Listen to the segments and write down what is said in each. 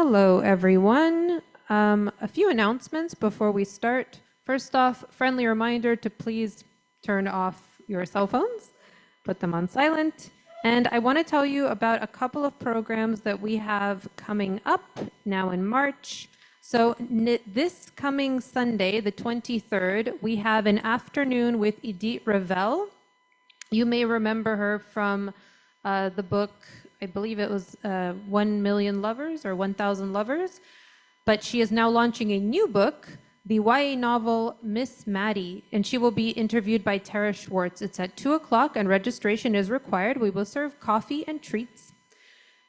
Hello, everyone. A few announcements before we start. First off, friendly reminder to please turn off your cell phones, put them on silent. And I want to tell you about a couple of programs that we have coming up now in March. So this coming Sunday, the 23rd, we have an afternoon with Edith Revel. You may remember her from the book, I believe it was 1 Million Lovers or 1,000 Lovers, but she is now launching a new book, the YA novel Miss Maddie, and she will be interviewed by Dr Schwarz. It's at 2 o'clock and registration is required. We will serve coffee and treats.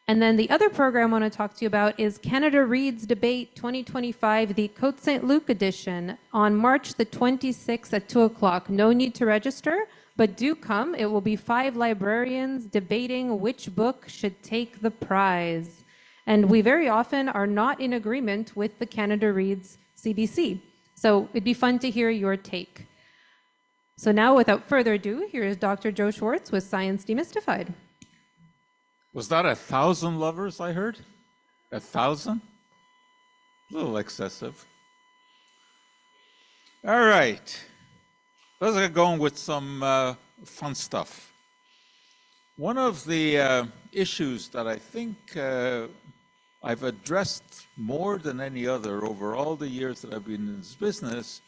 And then the other program I want to talk to you about is Canada Reads Debate 2025, the Cote-Saint-Luc edition on March the 26th at 2 o'clock. No need to register, but do come. It will be 5 librarians debating which book should take the prize. And we very often are not in agreement with the Canada Reads CBC. So it'd be fun to hear your take. So now, without further ado, here is Dr. Joe Schwarz with Science Demystified. Was that 1,000 lovers I heard? 1,000? A little excessive. All right. Let's get going with some fun stuff. One of the issues that I think I've addressed more than any other over all the years that I've been in this business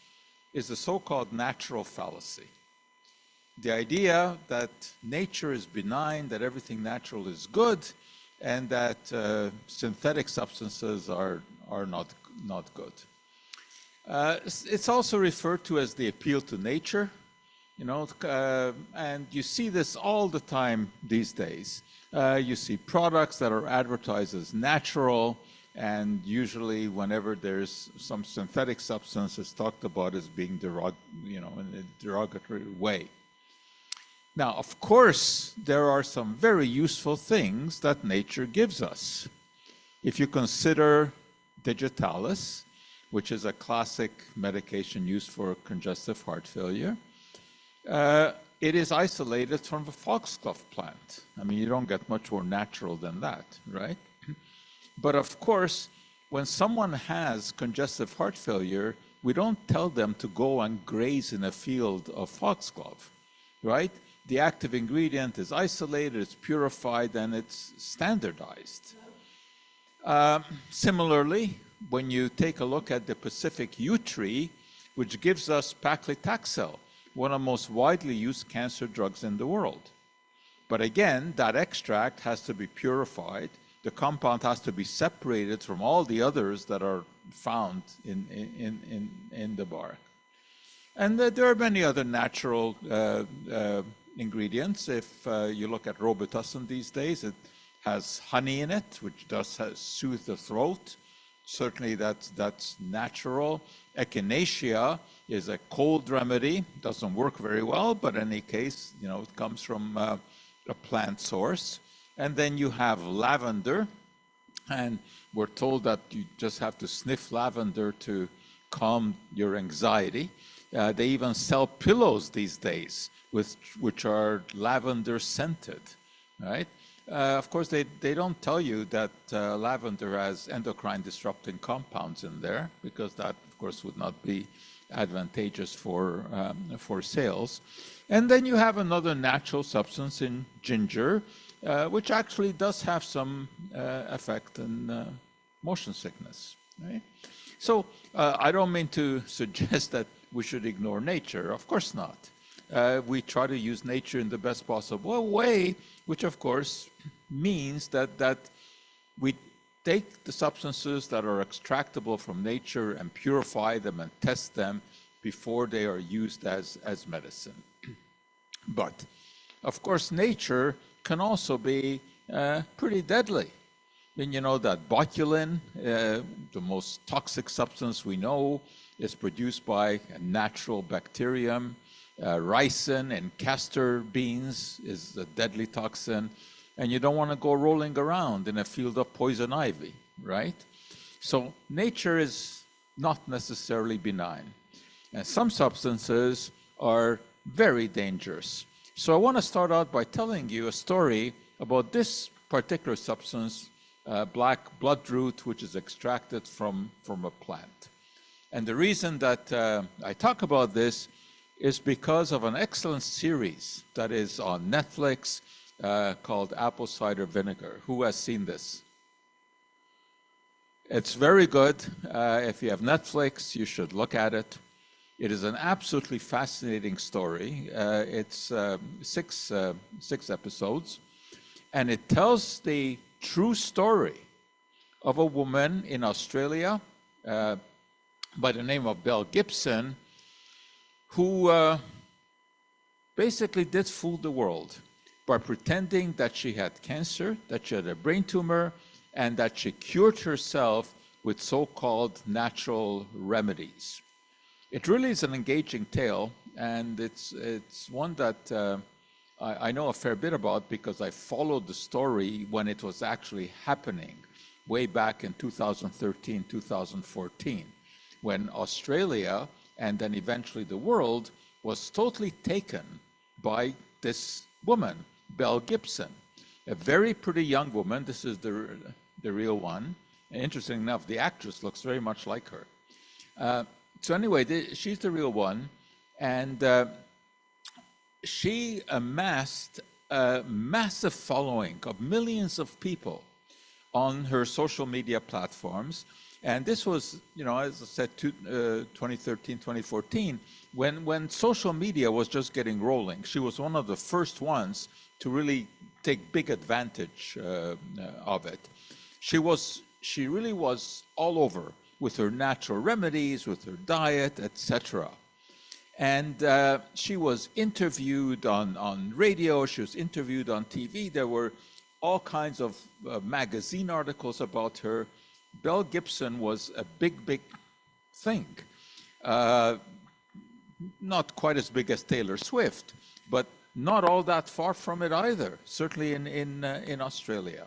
is the so-called natural fallacy. The idea that nature is benign, that everything natural is good, and that synthetic substances are not good. It's also referred to as the appeal to nature, and you see this all the time these days. You see products that are advertised as natural, and usually whenever there's some synthetic substance, it's talked about as being in a derogatory way. Now, of course, there are some very useful things that nature gives us. If you consider digitalis, which is a classic medication used for congestive heart failure, it is isolated from the foxglove plant. I mean, you don't get much more natural than that, right? But of course, when someone has congestive heart failure, we don't tell them to go and graze in a field of foxglove, right? The active ingredient is isolated, it's purified, and it's standardized. Similarly, when you take a look at the Pacific yew tree, which gives us paclitaxel, one of the most widely used cancer drugs in the world. But again, that extract has to be purified. The compound has to be separated from all the others that are found in the bark. And there are many other natural ingredients. If you look at Robitussin these days, it has honey in it, which does soothe the throat. Certainly that's natural. Echinacea is a cold remedy. Doesn't work very well, but in any case, it comes from a plant source. And then you have lavender, and we're told that you just have to sniff lavender to calm your anxiety. They even sell pillows these days which are lavender scented, right? Of course, they don't tell you that lavender has endocrine disrupting compounds in there, because that, of course, would not be advantageous for sales. And then you have another natural substance in ginger, which actually does have some effect in motion sickness, right? So I don't mean to suggest that we should ignore nature. Of course not. We try to use nature in the best possible way, which of course means that we take the substances that are extractable from nature and purify them and test them before they are used as medicine. But of course, nature can also be pretty deadly. And you know that botulin, the most toxic substance we know, is produced by a natural bacterium. Ricin in castor beans is a deadly toxin, and you don't want to go rolling around in a field of poison ivy, right? So nature is not necessarily benign, and some substances are very dangerous. So I want to start out by telling you a story about this particular substance black bloodroot, which is extracted from a plant. And the reason that I talk about this is because of an excellent series that is on Netflix called Apple Cider Vinegar. Who has seen this? It's very good. If you have Netflix, you should look at it. It is an absolutely fascinating story. It's six episodes, and it tells the true story of a woman in Australia by the name of Belle Gibson, who basically did fool the world by pretending that she had cancer, that she had a brain tumor, and that she cured herself with so-called natural remedies. It really is an engaging tale, and it's one that I know a fair bit about because I followed the story when it was actually happening way back in 2013, 2014, when Australia and then eventually the world was totally taken by this woman, Belle Gibson, a very pretty young woman. This is the real one. And interesting enough, the actress looks very much like her. So anyway, she's the real one, and she amassed a massive following of millions of people on her social media platforms. And this was, you know, as I said, 2013, 2014, when social media was just getting rolling. She was one of the first ones to really take big advantage of it. She really was all over with her natural remedies, with her diet, etc. And she was interviewed on radio, she was interviewed on TV. There were all kinds of magazine articles about her. Belle Gibson was a big thing. Not quite as big as Taylor Swift, but not all that far from it either, certainly in Australia.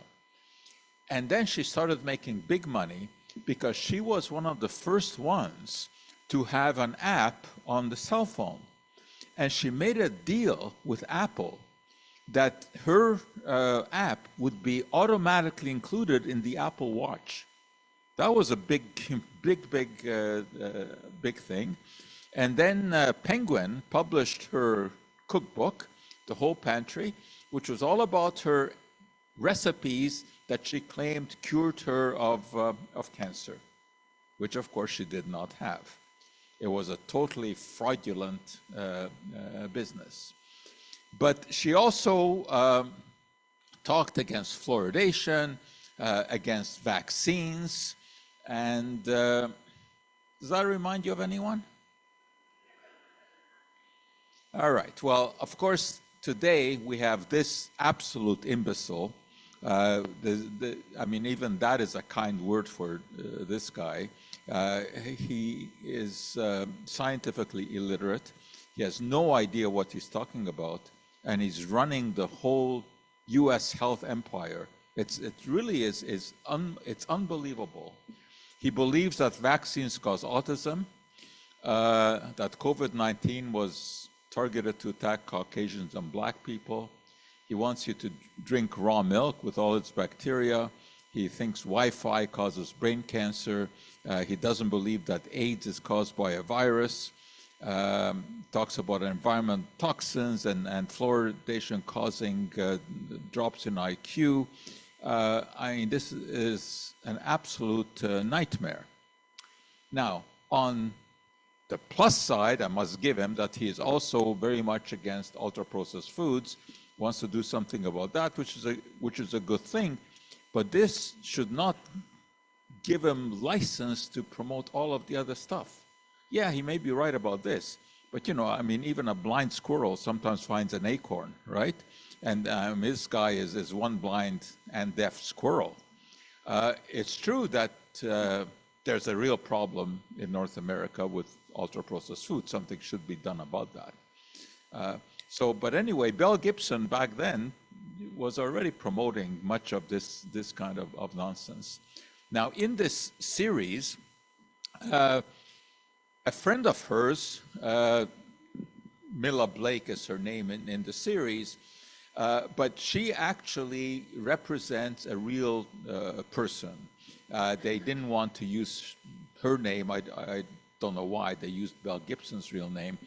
And then she started making big money because she was one of the first ones to have an app on the cell phone. And she made a deal with Apple that her app would be automatically included in the Apple Watch. That was a big thing. And then Penguin published her cookbook, The Whole Pantry, which was all about her recipes that she claimed cured her of cancer, which of course she did not have. It was a totally fraudulent business. But she also talked against fluoridation, against vaccines, and does that remind you of anyone? All right, well, of course, today we have this absolute imbecile. I mean, even that is a kind word for this guy. He is scientifically illiterate. He has no idea what he's talking about, and he's running the whole U.S. health empire. It really is it's unbelievable. He believes that vaccines cause autism, that COVID-19 was targeted to attack Caucasians and black people. He wants you to drink raw milk with all its bacteria. He thinks Wi-Fi causes brain cancer. He doesn't believe that AIDS is caused by a virus. Talks about environment toxins and fluoridation causing drops in IQ. I mean, this is an absolute nightmare. Now, on the plus side, I must give him that he is also very much against ultra-processed foods, wants to do something about that, which is a good thing. But this should not give him license to promote all of the other stuff. Yeah, he may be right about this, but you know, I mean, even a blind squirrel sometimes finds an acorn, right? And this guy is one blind and deaf squirrel. It's true that there's a real problem in North America with ultra-processed food. Something should be done about that. But anyway, Belle Gibson back then was already promoting much of this kind of nonsense. Now, in this series, a friend of hers, Milla Blake is her name in the series, But she actually represents a real person. They didn't want to use her name. I don't know why. They used Mel Gibson's real name.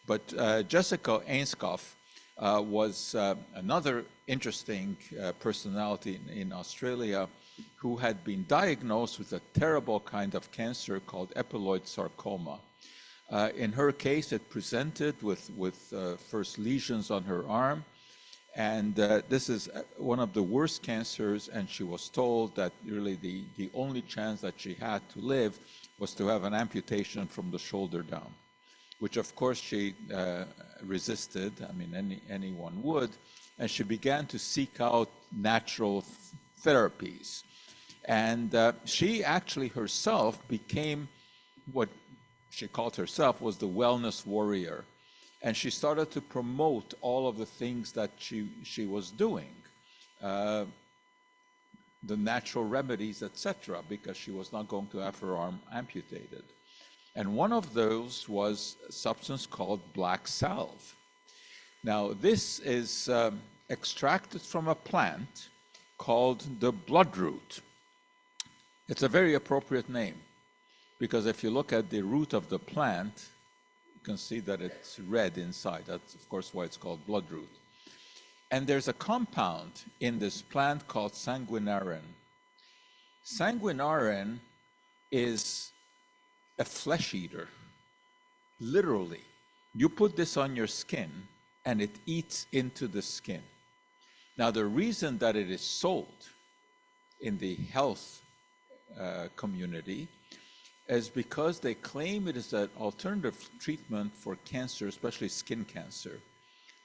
But Jessica Ainscough was another interesting personality in Australia who had been diagnosed with a terrible kind of cancer called epiloid sarcoma. In her case, it presented with first lesions on her arm. And this is one of the worst cancers, and she was told that really the only chance that she had to live was to have an amputation from the shoulder down, which of course she resisted. I mean, anyone would. And she began to seek out natural therapies. And she actually herself became what she called herself was the wellness warrior. And she started to promote all of the things that she was doing, the natural remedies, etc., because she was not going to have her arm amputated. And one of those was a substance called black salve. Now, this is extracted from a plant called the bloodroot. It's a very appropriate name, because if you look at the root of the plant, you can see that it's red inside. That's, of course, why it's called bloodroot. And there's a compound in this plant called sanguinarin. Sanguinarin is a flesh eater, literally. You put this on your skin, and it eats into the skin. Now, the reason that it is sold in the health community is because they claim it is an alternative treatment for cancer, especially skin cancer.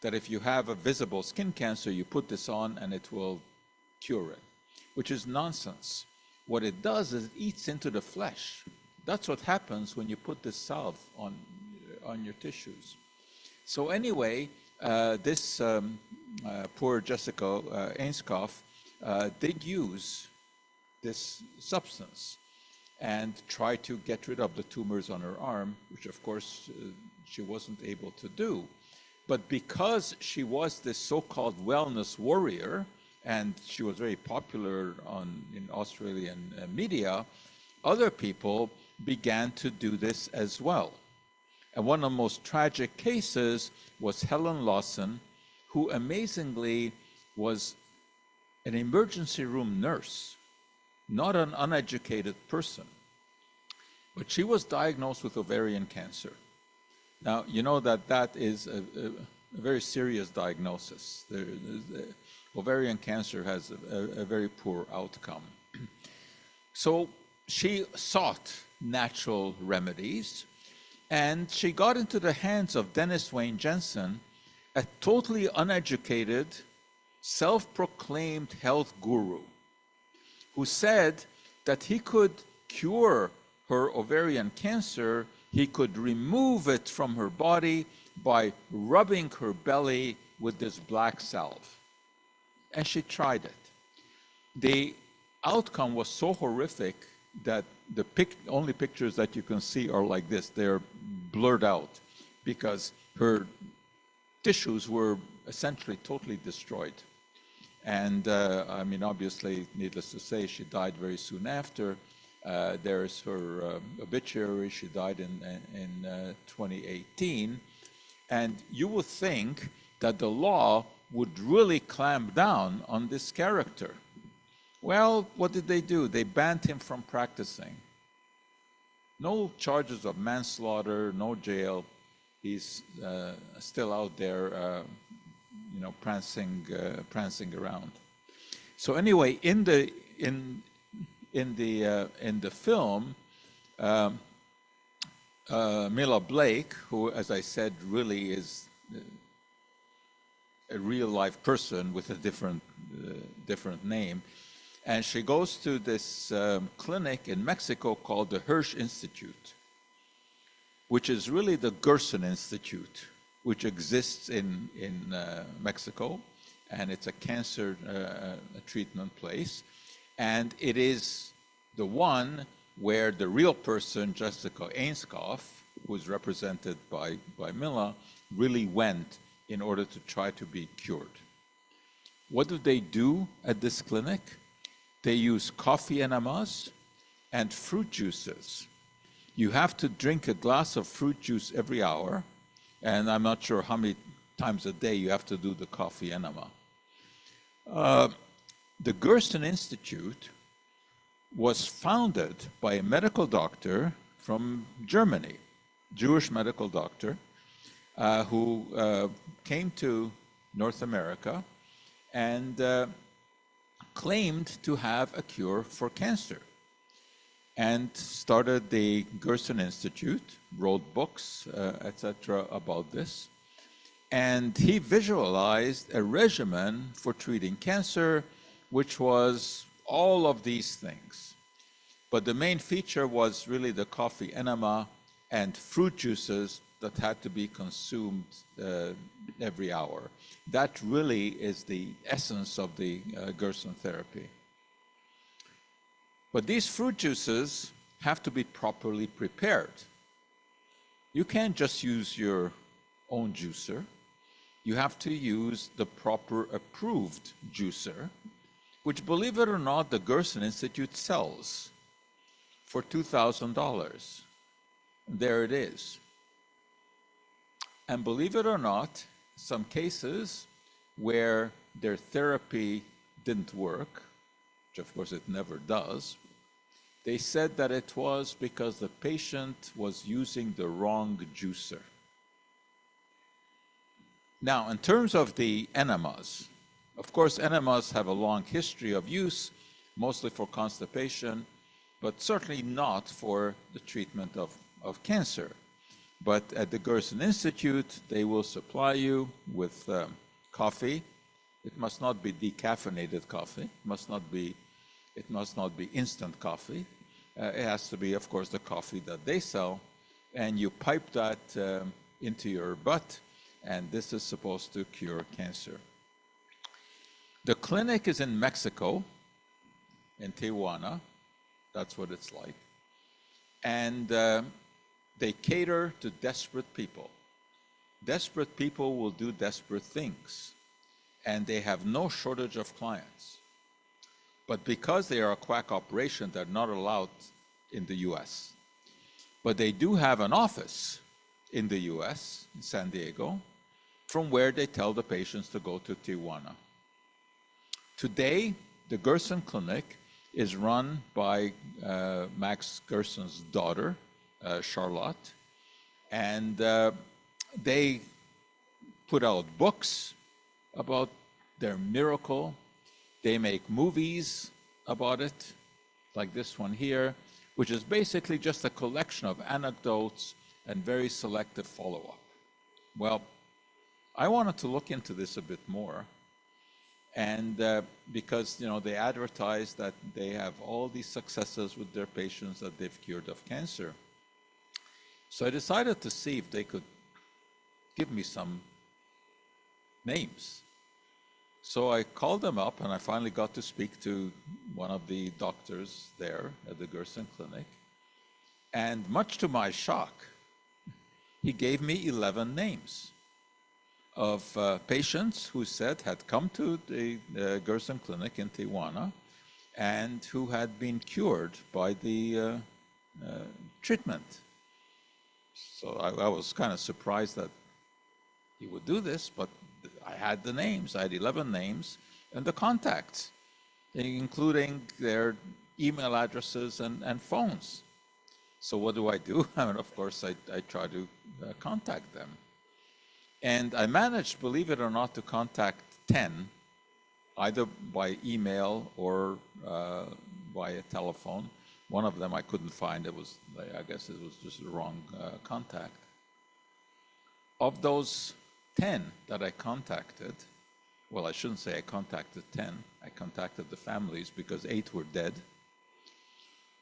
That if you have a visible skin cancer, you put this on and it will cure it, which is nonsense. What it does is it eats into the flesh. That's what happens when you put this salve on your tissues. So anyway, this poor Jessica Ainscough did use this substance and try to get rid of the tumors on her arm, which of course she wasn't able to do. But because she was this so-called wellness warrior, and she was very popular in Australian media, other people began to do this as well. And one of the most tragic cases was Helen Lawson, who amazingly was an emergency room nurse, not an uneducated person. But she was diagnosed with ovarian cancer. Now, you know that is a very serious diagnosis. Ovarian cancer has a very poor outcome. So she sought natural remedies, and she got into the hands of Dennis Wayne Jensen, a totally uneducated, self-proclaimed health guru, who said that he could cure her ovarian cancer, he could remove it from her body by rubbing her belly with this black salve. And she tried it. The outcome was so horrific that the only pictures that you can see are like this. They're blurred out because her tissues were essentially totally destroyed. And I mean, obviously, needless to say, she died very soon after. There's her obituary. She died in 2018. And you would think that the law would really clamp down on this character. Well, what did they do? They banned him from practicing. No charges of manslaughter, no jail. He's still out there, prancing around. So anyway, in the film, Mila Blake, who, as I said, really is a real-life person with a different name, and she goes to this clinic in Mexico called the Hirsch Institute, which is really the Gerson Institute, which exists in Mexico, and it's a cancer treatment place. And it is the one where the real person, Jessica Ainscough, who is represented by Mila, really went in order to try to be cured. What do they do at this clinic? They use coffee enemas and fruit juices. You have to drink a glass of fruit juice every hour, and I'm not sure how many times a day you have to do the coffee enema. The Gerson Institute was founded by a medical doctor from Germany, Jewish medical doctor, who came to North America and claimed to have a cure for cancer, and started the Gerson Institute, wrote books, etc., about this. And he visualized a regimen for treating cancer, which was all of these things. But the main feature was really the coffee enema and fruit juices that had to be consumed every hour. That really is the essence of the Gerson therapy. But these fruit juices have to be properly prepared. You can't just use your own juicer. You have to use the proper approved juicer, which, believe it or not, the Gerson Institute sells for $2,000. There it is. And believe it or not, some cases where their therapy didn't work, which of course it never does, they said that it was because the patient was using the wrong juicer. Now, in terms of the enemas, of course, enemas have a long history of use, mostly for constipation, but certainly not for the treatment of cancer. But at the Gerson Institute, they will supply you with coffee. It must not be decaffeinated coffee. It must not be instant coffee. It has to be, of course, the coffee that they sell. And you pipe that into your butt, and this is supposed to cure cancer. The clinic is in Mexico, in Tijuana. That's what it's like. And they cater to desperate people. Desperate people will do desperate things, and they have no shortage of clients. But because they are a quack operation, they're not allowed in the US. But they do have an office in the US, in San Diego, from where they tell the patients to go to Tijuana. Today, the Gerson Clinic is run by Max Gerson's daughter, Charlotte, and they put out books about their miracle. They make movies about it, like this one here, which is basically just a collection of anecdotes and very selective follow-up. Well, I wanted to look into this a bit more, and because they advertise that they have all these successes with their patients that they've cured of cancer. So I decided to see if they could give me some names. So I called them up, and I finally got to speak to one of the doctors there at the Gerson Clinic. And much to my shock, he gave me 11 names of patients who said had come to the Gerson Clinic in Tijuana and who had been cured by the treatment. So I was kind of surprised that he would do this, but I had the names. I had 11 names and the contacts, including their email addresses and phones. So what do? I mean, of course, I try to contact them. And I managed, believe it or not, to contact 10, either by email or via telephone. One of them I couldn't find. I guess it was just the wrong contact. Of those 10 that I contacted, well, I shouldn't say I contacted 10. I contacted the families because 8 were dead.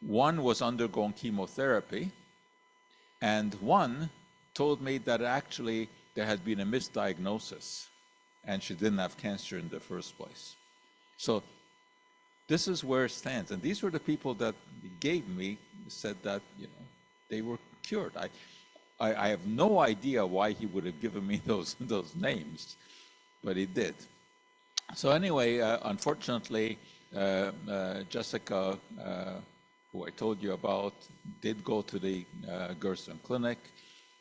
1 was undergoing chemotherapy, and 1 told me that actually there had been a misdiagnosis and she didn't have cancer in the first place. So this is where it stands. And these were the people that gave me, said that they were cured. I have no idea why he would have given me those names, but he did. So anyway, unfortunately, Jessica, who I told you about, did go to the Gerson Clinic,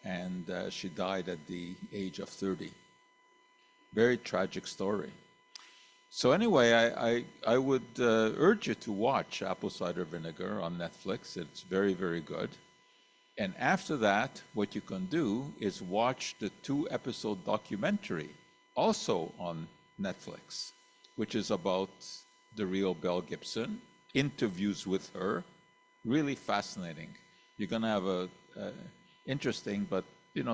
and she died at the age of 30. Very tragic story. So anyway, I would urge you to watch Apple Cider Vinegar on Netflix. It's very, very good. And after that, what you can do is watch the 2-episode documentary, also on Netflix, which is about the real Belle Gibson, interviews with her, really fascinating. You're going to have a interesting but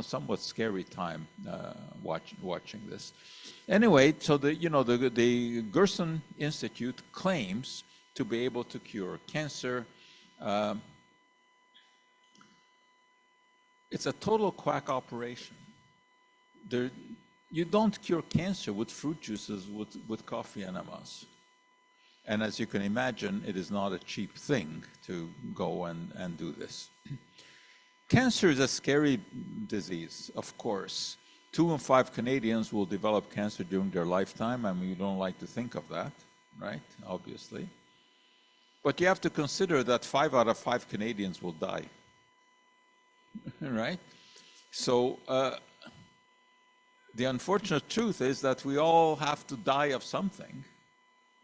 somewhat scary time watching this. Anyway, so the Gerson Institute claims to be able to cure cancer. It's a total quack operation. You don't cure cancer with fruit juices, with coffee enemas. And as you can imagine, it is not a cheap thing to go and do this. Cancer is a scary disease, of course. 2 in 5 Canadians will develop cancer during their lifetime. I mean, you don't like to think of that, right? Obviously. But you have to consider that 5 out of 5 Canadians will die, right? So the unfortunate truth is that we all have to die of something,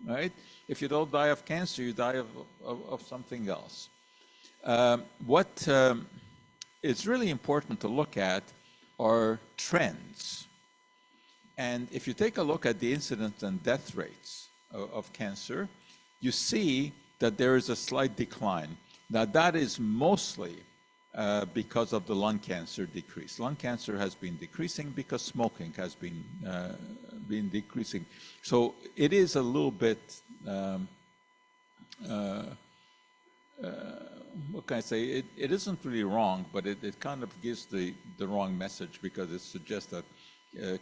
right? If you don't die of cancer, you die of something else. What is really important to look at are trends. And if you take a look at the incidence and death rates of cancer, you see that there is a slight decline. Now, that is mostly because of the lung cancer decrease. Lung cancer has been decreasing because smoking has been decreasing. So it is a little bit, what can I say? It isn't really wrong, but it kind of gives the wrong message, because it suggests that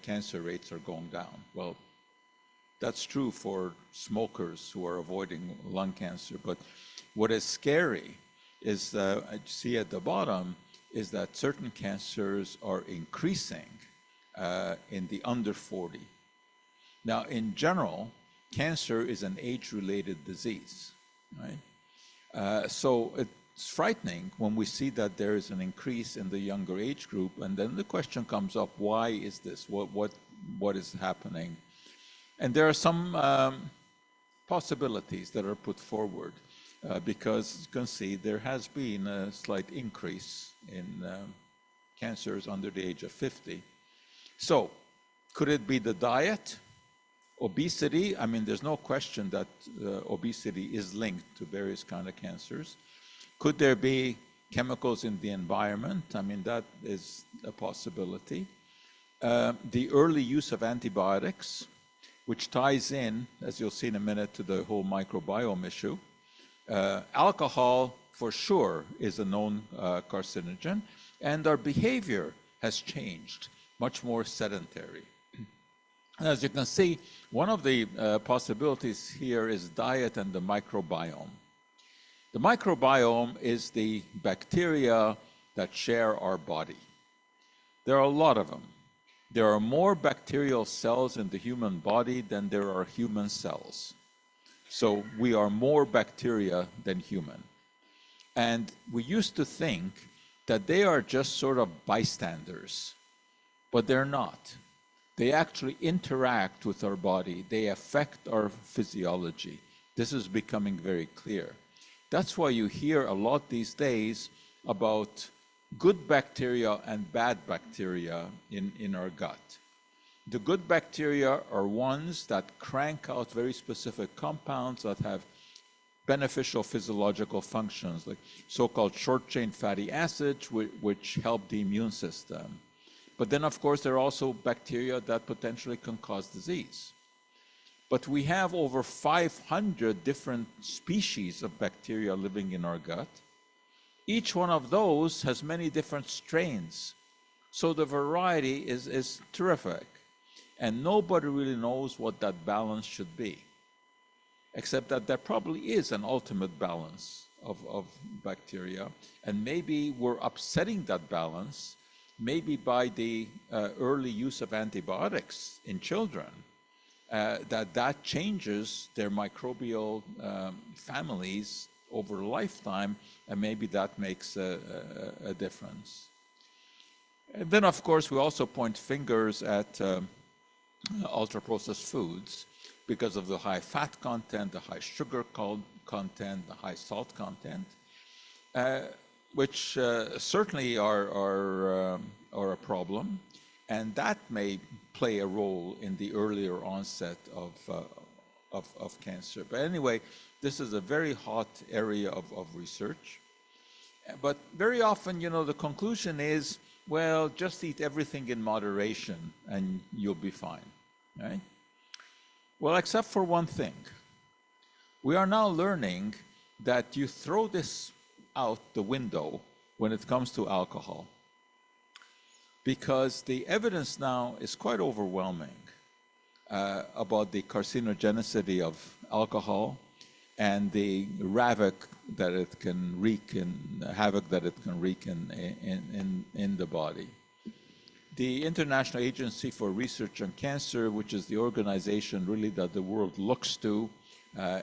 cancer rates are going down. Well, that's true for smokers who are avoiding lung cancer. But what is scary is, I see at the bottom, is that certain cancers are increasing in the under 40. Now, in general, cancer is an age-related disease, right? So it's frightening when we see that there is an increase in the younger age group, and then the question comes up: why is this? What is happening? And there are some possibilities that are put forward, because you can see there has been a slight increase in cancers under the age of 50. So, could it be the diet? Obesity? I mean, there's no question that obesity is linked to various kinds of cancers. Could there be chemicals in the environment? I mean, that is a possibility. The early use of antibiotics, which ties in, as you'll see in a minute, to the whole microbiome issue. Alcohol, for sure, is a known carcinogen, and our behavior has changed, much more sedentary. As you can see, one of the possibilities here is diet and the microbiome. The microbiome is the bacteria that share our body. There are a lot of them. There are more bacterial cells in the human body than there are human cells. So we are more bacteria than human. And we used to think that they are just sort of bystanders, but they're not. They actually interact with our body. They affect our physiology. This is becoming very clear. That's why you hear a lot these days about good bacteria and bad bacteria in our gut. The good bacteria are ones that crank out very specific compounds that have beneficial physiological functions, like so-called short-chain fatty acids, which help the immune system. But then, of course, there are also bacteria that potentially can cause disease. But we have over 500 different species of bacteria living in our gut. Each one of those has many different strains. So the variety is terrific. And nobody really knows what that balance should be, except that there probably is an ultimate balance of bacteria. And maybe we're upsetting that balance, maybe by the early use of antibiotics in children. that changes their microbial families over a lifetime, and maybe that makes a difference. And then, of course, we also point fingers at ultra-processed foods because of the high fat content, the high sugar content, the high salt content, which certainly are a problem, and that may play a role in the earlier onset of cancer. But anyway, this is a very hot area of research. But very often, the conclusion is, well, just eat everything in moderation and you'll be fine, right? Well, except for one thing. We are now learning that you throw this out the window when it comes to alcohol, because the evidence now is quite overwhelming about the carcinogenicity of alcohol and the havoc that it can wreak in the body. The International Agency for Research on Cancer, which is the organization really that the world looks to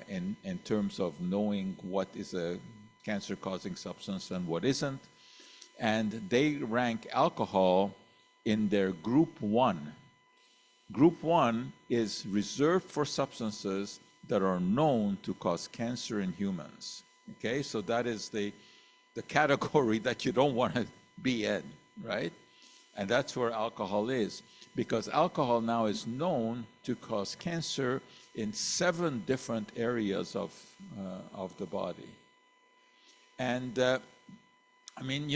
in terms of knowing what is a cancer-causing substance and what isn't, and they rank alcohol in their group 1. Group 1 is reserved for substances that are known to cause cancer in humans. Okay, so that is the category that you don't want to be in, right? And that's where alcohol is, because alcohol now is known to cause cancer in 7 different areas of the body. And I mean,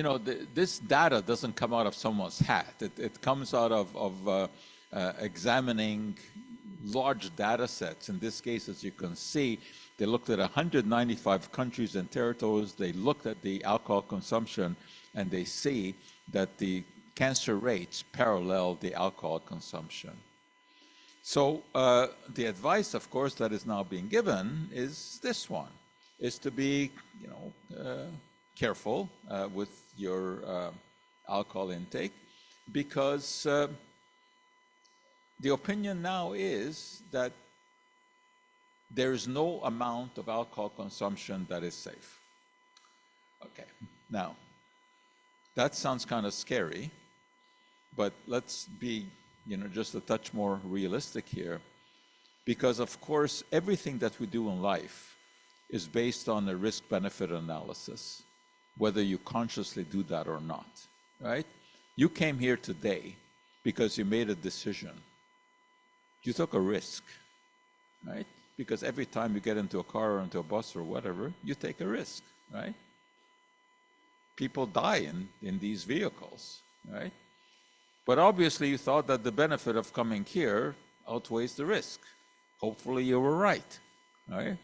this data doesn't come out of someone's hat. It comes out of examining large data sets. In this case, as you can see, they looked at 195 countries and territories. They looked at the alcohol consumption, and they see that the cancer rates parallel the alcohol consumption. So the advice, of course, that is now being given is this one, is to be, careful with your alcohol intake, because the opinion now is that there is no amount of alcohol consumption that is safe. Okay, now, that sounds kind of scary, but let's be, just a touch more realistic here, because of course, everything that we do in life is based on a risk-benefit analysis, whether you consciously do that or not, right? You came here today because you made a decision. You took a risk, right? Because every time you get into a car or into a bus or whatever, you take a risk, right? People die in these vehicles, right? But obviously you thought that the benefit of coming here outweighs the risk. Hopefully you were right, right?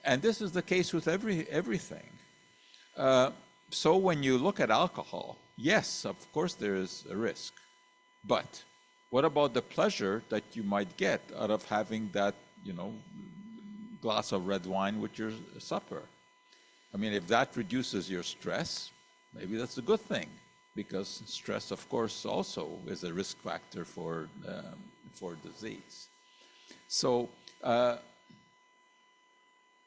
And this is the case with everything. So when you look at alcohol, yes, of course there is a risk, but what about the pleasure that you might get out of having that, glass of red wine with your supper? I mean, if that reduces your stress, maybe that's a good thing, because stress, of course, also is a risk factor for disease. So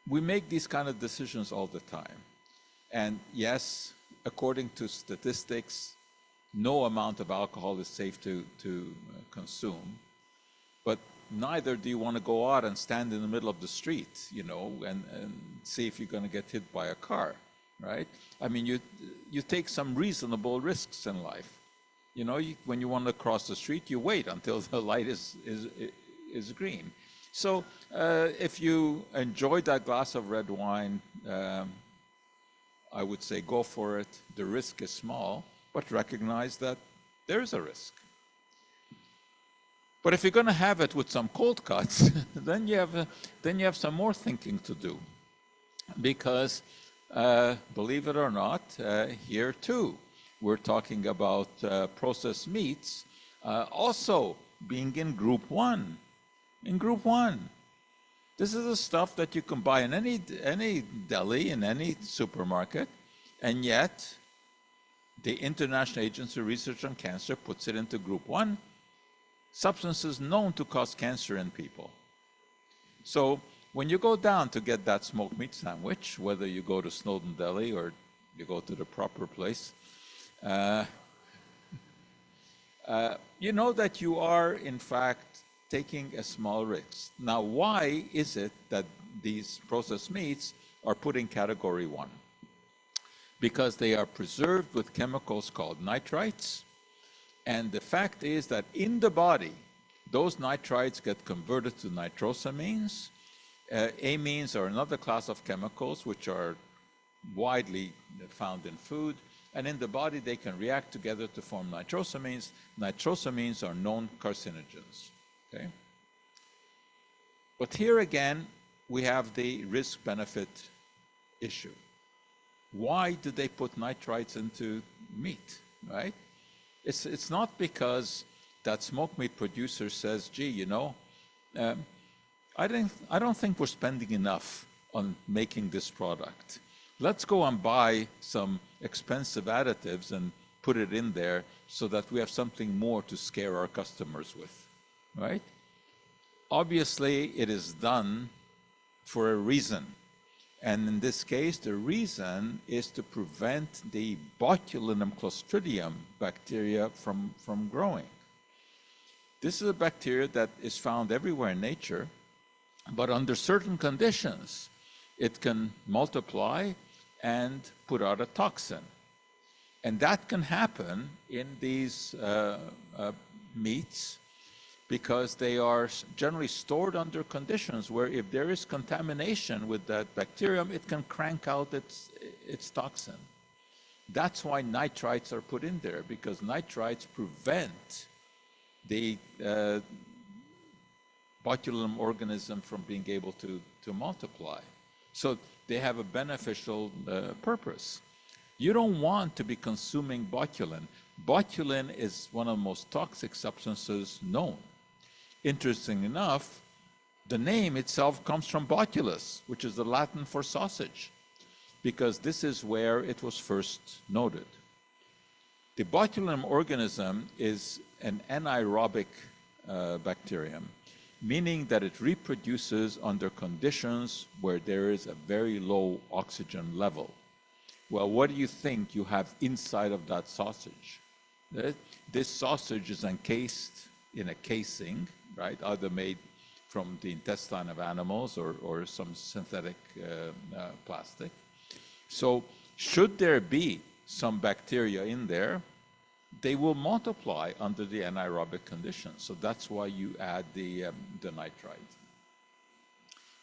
we make these kind of decisions all the time. And yes, according to statistics, no amount of alcohol is safe to consume, but neither do you want to go out and stand in the middle of the street, and see if you're going to get hit by a car, right? I mean, you take some reasonable risks in life. When you want to cross the street, you wait until the light is green. So if you enjoy that glass of red wine, I would say go for it. The risk is small, but recognize that there is a risk. But if you're going to have it with some cold cuts, then you have some more thinking to do, because believe it or not, here too, we're talking about processed meats also being in group 1. In group 1. This is the stuff that you can buy in any deli, in any supermarket, and yet the International Agency for Research on Cancer puts it into group 1. substances known to cause cancer in people. So when you go down to get that smoked meat sandwich, whether you go to Snowden Deli or you go to the proper place, you know that you are, in fact, taking a small risk. Now, why is it that these processed meats are put in category 1? Because they are preserved with chemicals called nitrites. And the fact is that in the body, those nitrites get converted to nitrosamines. Amines are another class of chemicals which are widely found in food. And in the body, they can react together to form nitrosamines. Nitrosamines are known carcinogens. Okay? But here again, we have the risk-benefit issue. Why do they put nitrites into meat, right? It's not because that smoked meat producer says, gee, you know, I don't think we're spending enough on making this product. Let's go and buy some expensive additives and put it in there so that we have something more to scare our customers with, right? Obviously, it is done for a reason. And in this case, the reason is to prevent the botulinum clostridium bacteria from growing. This is a bacteria that is found everywhere in nature, but under certain conditions, it can multiply and put out a toxin. And that can happen in these meats because they are generally stored under conditions where if there is contamination with that bacterium, it can crank out its toxin. That's why nitrites are put in there, because nitrites prevent the botulinum organism from being able to multiply. So they have a beneficial purpose. You don't want to be consuming botulin. Botulin is one of the most toxic substances known. Interesting enough, the name itself comes from botulus, which is the Latin for sausage, because this is where it was first noted. The botulinum organism is an anaerobic bacterium, meaning that it reproduces under conditions where there is a very low oxygen level. Well, what do you think you have inside of that sausage? This sausage is encased in a casing, right, either made from the intestine of animals or some synthetic plastic. So should there be some bacteria in there, they will multiply under the anaerobic conditions. So that's why you add the nitrite.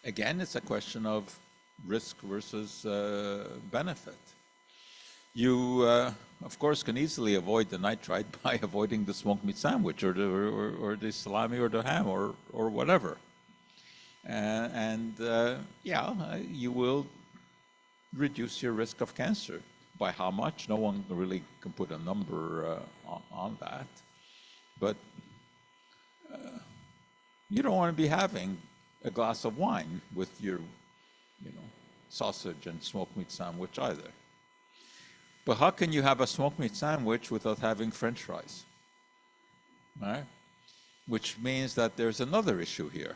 Again, it's a question of risk versus benefit. You, of course, can easily avoid the nitrite by avoiding the smoked meat sandwich or the salami or the ham or whatever. Yeah, you will reduce your risk of cancer. By how much? No one really can put a number on that. But you don't want to be having a glass of wine with your, sausage and smoked meat sandwich either. But how can you have a smoked meat sandwich without having French fries? Right? Which means that there's another issue here.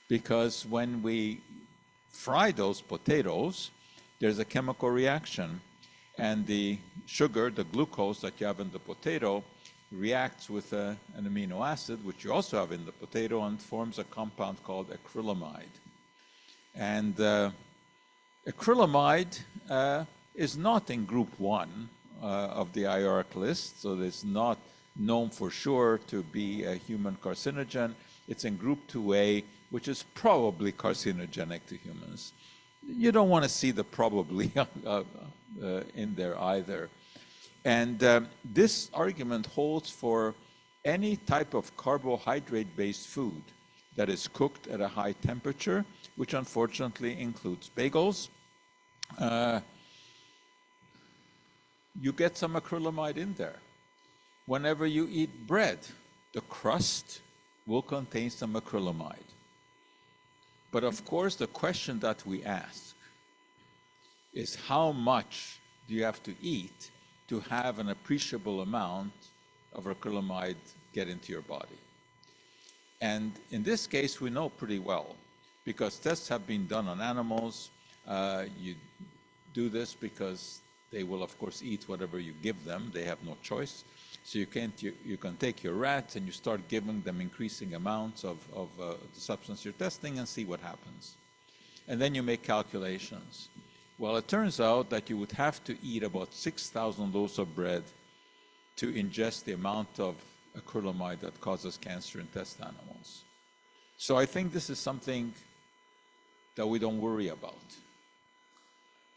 Because when we fry those potatoes, there's a chemical reaction. And the sugar, the glucose that you have in the potato, reacts with an amino acid, which you also have in the potato, and forms a compound called acrylamide. And acrylamide is not in group 1 of the IARC list, so it's not known for sure to be a human carcinogen. It's in group 2A, which is probably carcinogenic to humans. You don't want to see the probably in there either. And this argument holds for any type of carbohydrate-based food that is cooked at a high temperature, which unfortunately includes bagels. You get some acrylamide in there. Whenever you eat bread, the crust will contain some acrylamide. But of course, the question that we ask is how much do you have to eat to have an appreciable amount of acrylamide get into your body. And in this case, we know pretty well, because tests have been done on animals. You do this because they will, of course, eat whatever you give them. They have no choice. So you can take your rats and you start giving them increasing amounts of the substance you're testing and see what happens. And then you make calculations. Well, it turns out that you would have to eat about 6,000 loaves of bread to ingest the amount of acrylamide that causes cancer in test animals. So I think this is something that we don't worry about.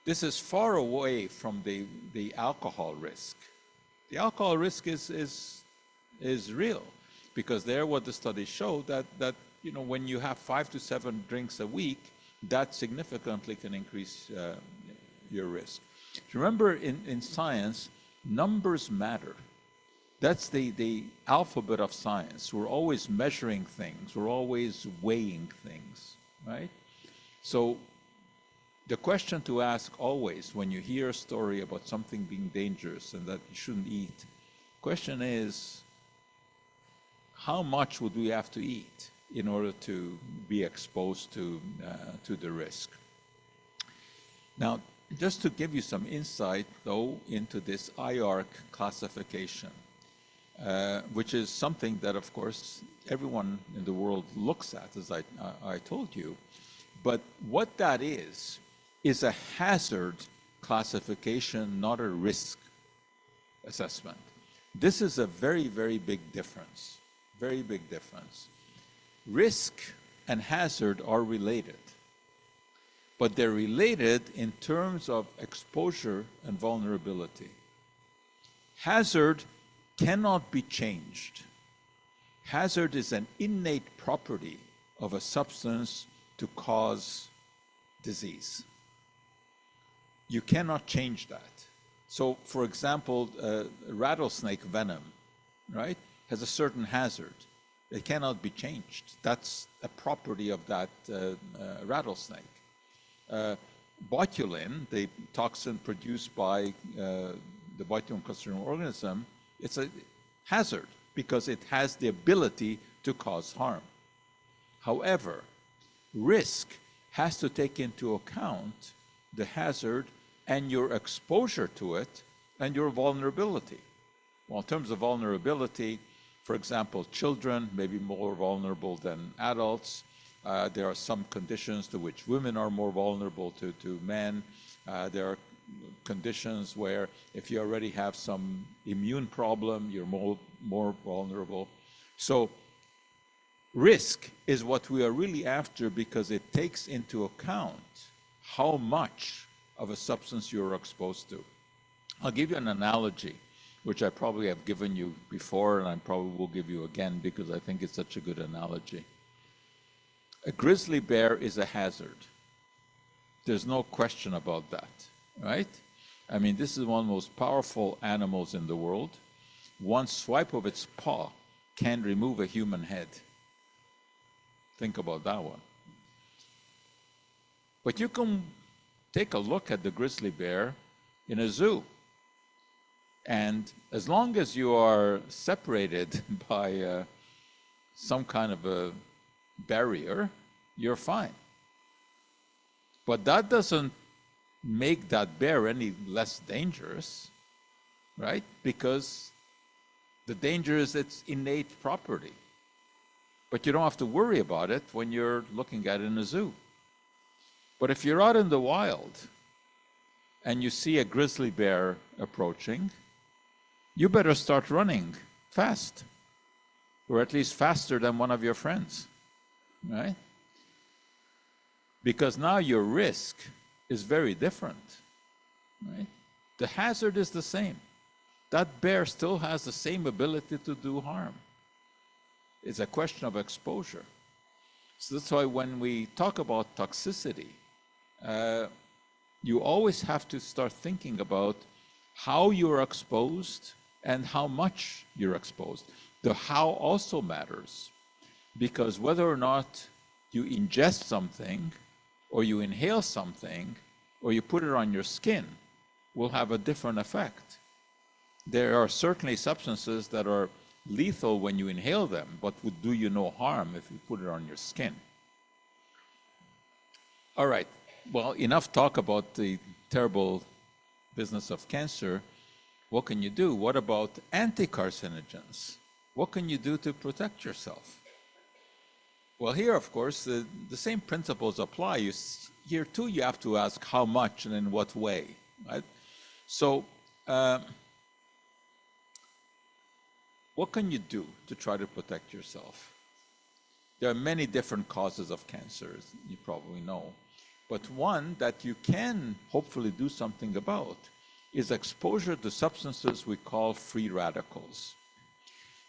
This is far away from the alcohol risk. The alcohol risk is real, because there what the studies show that when you have 5 to 7 drinks a week, that significantly can increase your risk. Remember, in science, numbers matter. That's the alphabet of science. We're always measuring things. We're always weighing things, right? So the question to ask always when you hear a story about something being dangerous and that you shouldn't eat, the question is, how much would we have to eat in order to be exposed to the risk? Now, just to give you some insight, though, into this IARC classification, which is something that, of course, everyone in the world looks at, as I told you. But what that is a hazard classification, not a risk assessment. This is a very, very big difference. Very big difference. Risk and hazard are related, but they're related in terms of exposure and vulnerability. Hazard cannot be changed. Hazard is an innate property of a substance to cause disease. You cannot change that. So, for example, rattlesnake venom, right, has a certain hazard. It cannot be changed. That's a property of that rattlesnake. Botulin, the toxin produced by the botulinum organism, it's a hazard because it has the ability to cause harm. However, risk has to take into account the hazard and your exposure to it and your vulnerability. Well, in terms of vulnerability, for example, children may be more vulnerable than adults. There are some conditions to which women are more vulnerable to men. There are conditions where if you already have some immune problem, you're more vulnerable. So risk is what we are really after because it takes into account how much of a substance you're exposed to. I'll give you an analogy, which I probably have given you before, and I probably will give you again because I think it's such a good analogy. A grizzly bear is a hazard. There's no question about that, right? I mean, this is one of the most powerful animals in the world. One swipe of its paw can remove a human head. Think about that one. But you can take a look at the grizzly bear in a zoo. And as long as you are separated by some kind of a barrier, you're fine. But that doesn't make that bear any less dangerous, right? Because the danger is its innate property. But you don't have to worry about it when you're looking at it in a zoo. But if you're out in the wild and you see a grizzly bear approaching, you better start running fast, or at least faster than one of your friends, right? Because now your risk is very different, right? The hazard is the same. That bear still has the same ability to do harm. It's a question of exposure. So that's why when we talk about toxicity, you always have to start thinking about how you're exposed and how much you're exposed. The how also matters, because whether or not you ingest something, or you inhale something, or you put it on your skin, will have a different effect. There are certainly substances that are lethal when you inhale them, but would do you no harm if you put it on your skin. All right, well, enough talk about the terrible business of cancer. What can you do? What about anti-carcinogens? What can you do to protect yourself? Well, here, of course, the same principles apply. Here, too, you have to ask how much and in what way, right? So, what can you do to try to protect yourself? There are many different causes of cancer, as you probably know. But one that you can hopefully do something about is exposure to substances we call free radicals.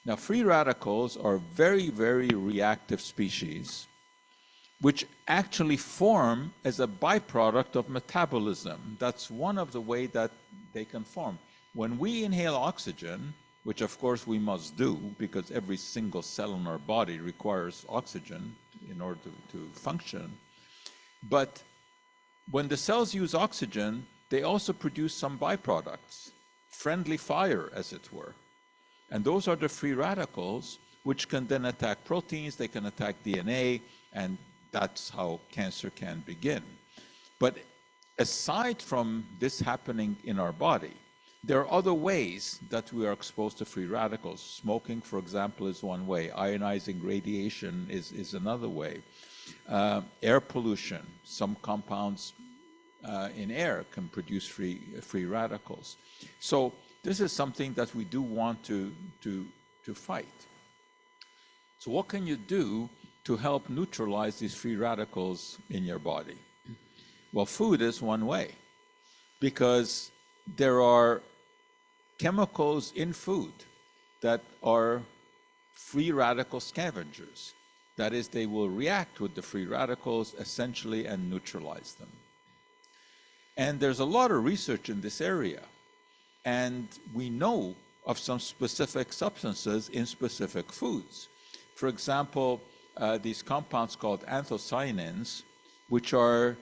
Now, free radicals are very, very reactive species which actually form as a byproduct of metabolism. That's one of the ways that they can form. When we inhale oxygen, which of course we must do because every single cell in our body requires oxygen in order to function, but when the cells use oxygen, they also produce some byproducts, friendly fire, as it were. And those are the free radicals, which can then attack proteins, they can attack DNA, and that's how cancer can begin. But aside from this happening in our body, there are other ways that we are exposed to free radicals. Smoking, for example, is one way. Ionizing radiation is another way. Air pollution, some compounds in air can produce free radicals. So this is something that we do want to fight. So what can you do to help neutralize these free radicals in your body? Well, food is one way, because there are chemicals in food that are free radical scavengers. That is, they will react with the free radicals essentially and neutralize them. And there's a lot of research in this area. And we know of some specific substances in specific foods. For example, these compounds called anthocyanins, which are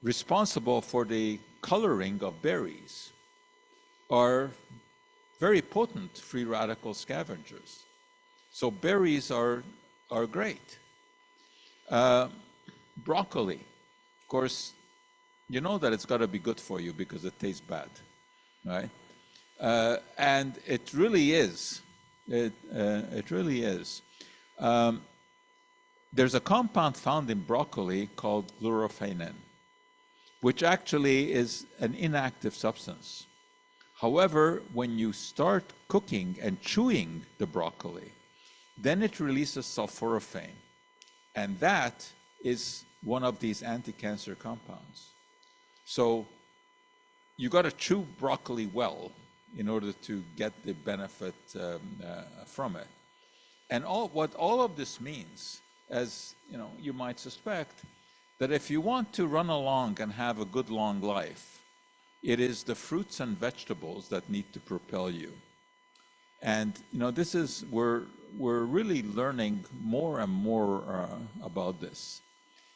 responsible for the coloring of berries, are very potent free radical scavengers. So berries are great. Broccoli, of course, you know that it's got to be good for you because it tastes bad, right? And it really is. It really is. There's a compound found in broccoli called chlorophanin, which actually is an inactive substance. However, when you start cooking and chewing the broccoli, then it releases sulforaphane. And that is one of these anti-cancer compounds. So you got to chew broccoli well in order to get the benefit from it. And what all of this means, as you might suspect, that if you want to run along and have a good long life, it is the fruits and vegetables that need to propel you. And this is we're really learning more and more about this.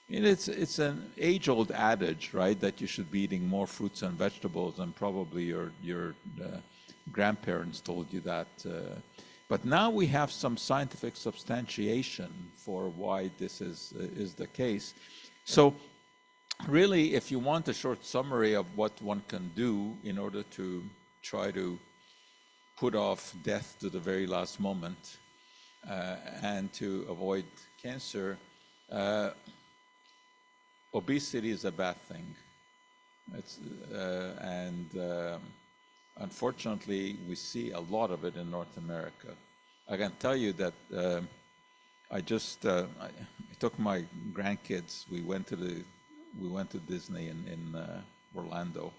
And it's an age-old adage, right, that you should be eating more fruits and vegetables, and probably your grandparents told you that. But now we have some scientific substantiation for why this is the case. So really, if you want a short summary of what one can do in order to try to put off death to the very last moment and to avoid cancer, obesity is a bad thing. Unfortunately, we see a lot of it in North America. I can tell you that I took my grandkids. We went to Disney in Orlando.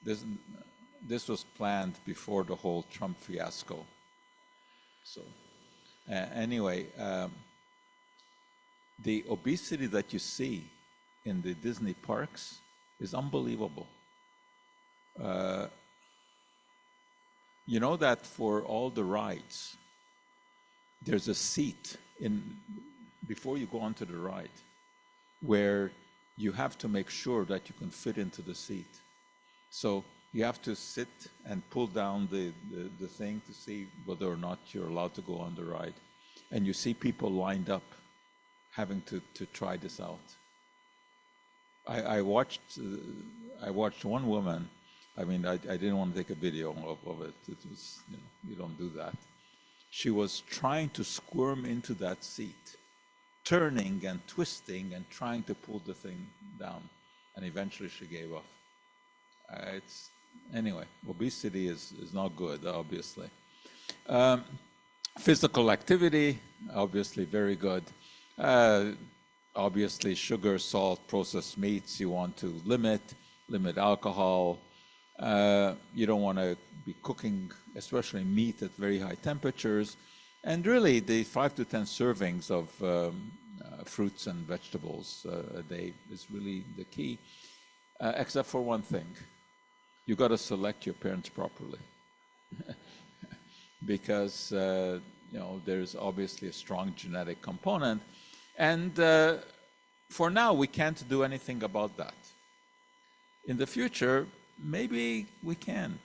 This was planned before the whole Trump fiasco. So anyway, the obesity that you see in the Disney parks is unbelievable. You know that for all the rides, there's a seat before you go onto the ride where you have to make sure that you can fit into the seat. So you have to sit and pull down the thing to see whether or not you're allowed to go on the ride. And you see people lined up having to try this out. I watched one woman. I mean, I didn't want to take a video of it. It was, you don't do that. She was trying to squirm into that seat, turning and twisting and trying to pull the thing down. And eventually she gave up. Anyway, obesity is not good, obviously. Physical activity, obviously very good. Obviously, sugar, salt, processed meats, you want to limit alcohol. You don't want to be cooking, especially meat, at very high temperatures. And really, the 5 to 10 servings of fruits and vegetables a day is really the key, except for one thing. You got to select your parents properly. Because there's obviously a strong genetic component. And for now, we can't do anything about that. In the future, maybe we can,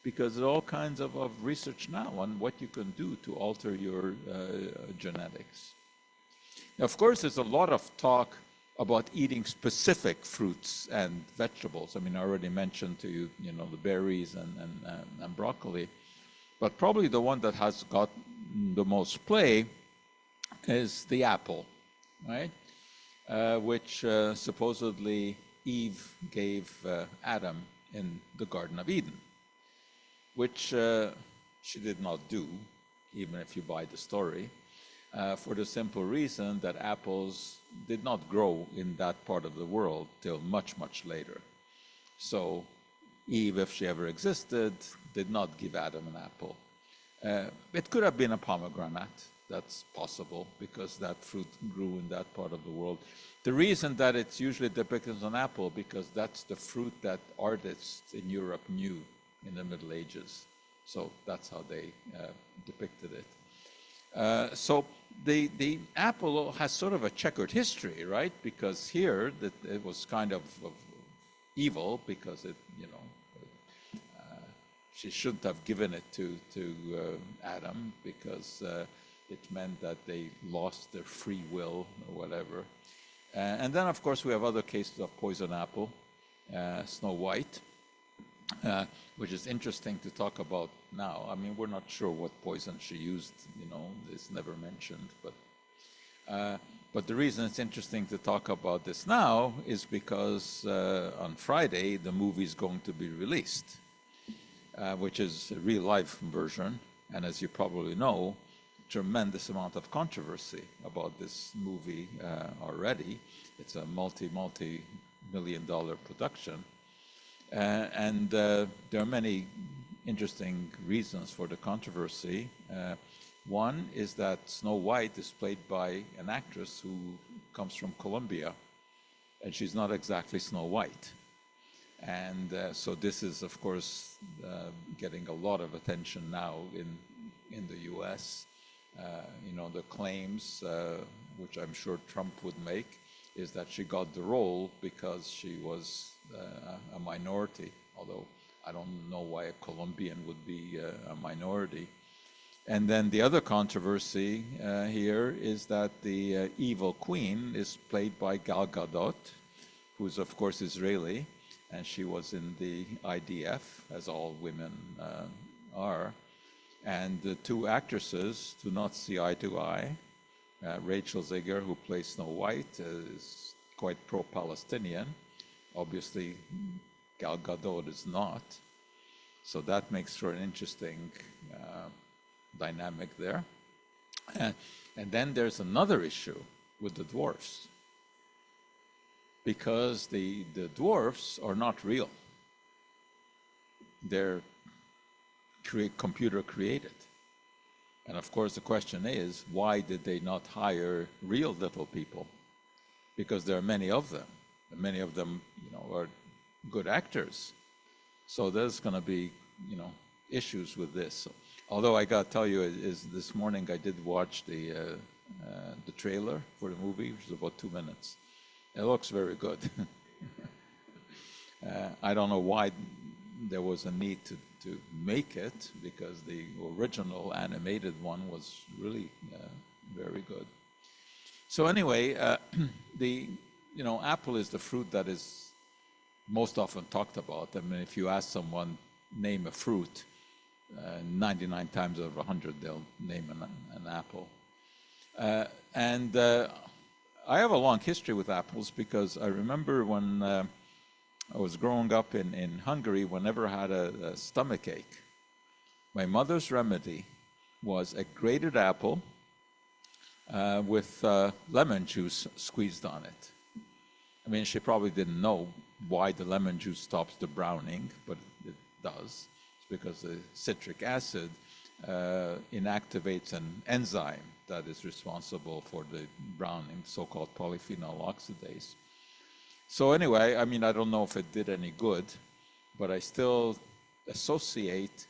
because there's all kinds of research now on what you can do to alter your genetics. Now, of course, there's a lot of talk about eating specific fruits and vegetables. I mean, I already mentioned to you, the berries and broccoli. But probably the one that has got the most play is the apple, right? Which supposedly Eve gave Adam in the Garden of Eden, which she did not do, even if you buy the story, for the simple reason that apples did not grow in that part of the world till much, much later. So Eve, if she ever existed, did not give Adam an apple. It could have been a pomegranate. That's possible, because that fruit grew in that part of the world. The reason that it's usually depicted as an apple, because that's the fruit that artists in Europe knew in the Middle Ages. So that's how they depicted it. So the apple has sort of a checkered history, right? Because here it was kind of evil, because she shouldn't have given it to Adam, because it meant that they lost their free will or whatever. And then, of course, we have other cases of poison apple, Snow White, which is interesting to talk about now. I mean, we're not sure what poison she used, it's never mentioned. But the reason it's interesting to talk about this now is because on Friday, the movie is going to be released, which is a real-life version. And as you probably know, tremendous amount of controversy about this movie already. It's a multi-million-dollar production. And there are many interesting reasons for the controversy. One is that Snow White is played by an actress who comes from Colombia, and she's not exactly Snow White. And so this is, of course, getting a lot of attention now in the U.S. The claims, which I'm sure Trump would make, is that she got the role because she was a minority, although I don't know why a Colombian would be a minority. And then the other controversy here is that the evil queen is played by Gal Gadot, who's of course Israeli, and she was in the IDF, as all women are. And the two actresses do not see eye to eye. Rachel Zegger, who plays Snow White, is quite pro-Palestinian. Obviously, Gal Gadot is not. So that makes for an interesting dynamic there. And then there's another issue with the dwarfs, because the dwarfs are not real. They're computer created. And of course the question is, why did they not hire real little people? Because there are many of them, and many of them are good actors. So there's going to be issues with this. Although I got to tell you, is this morning I did watch the trailer for the movie, which is about 2 minutes. It looks very good. I don't know why there was a need to make it because the original animated one was really very good. So anyway, apple is the fruit that is most often talked about. I mean, if you ask someone, name a fruit, 99 times out of 100, they'll name an apple. And I have a long history with apples because I remember when I was growing up in Hungary, whenever I had a stomach ache, my mother's remedy was a grated apple with lemon juice squeezed on it. I mean, she probably didn't know why the lemon juice stops the browning, but it does. It's because the citric acid inactivates an enzyme that is responsible for the browning, so-called polyphenol oxidase. So anyway, I mean, I don't know if it did any good, but I still associate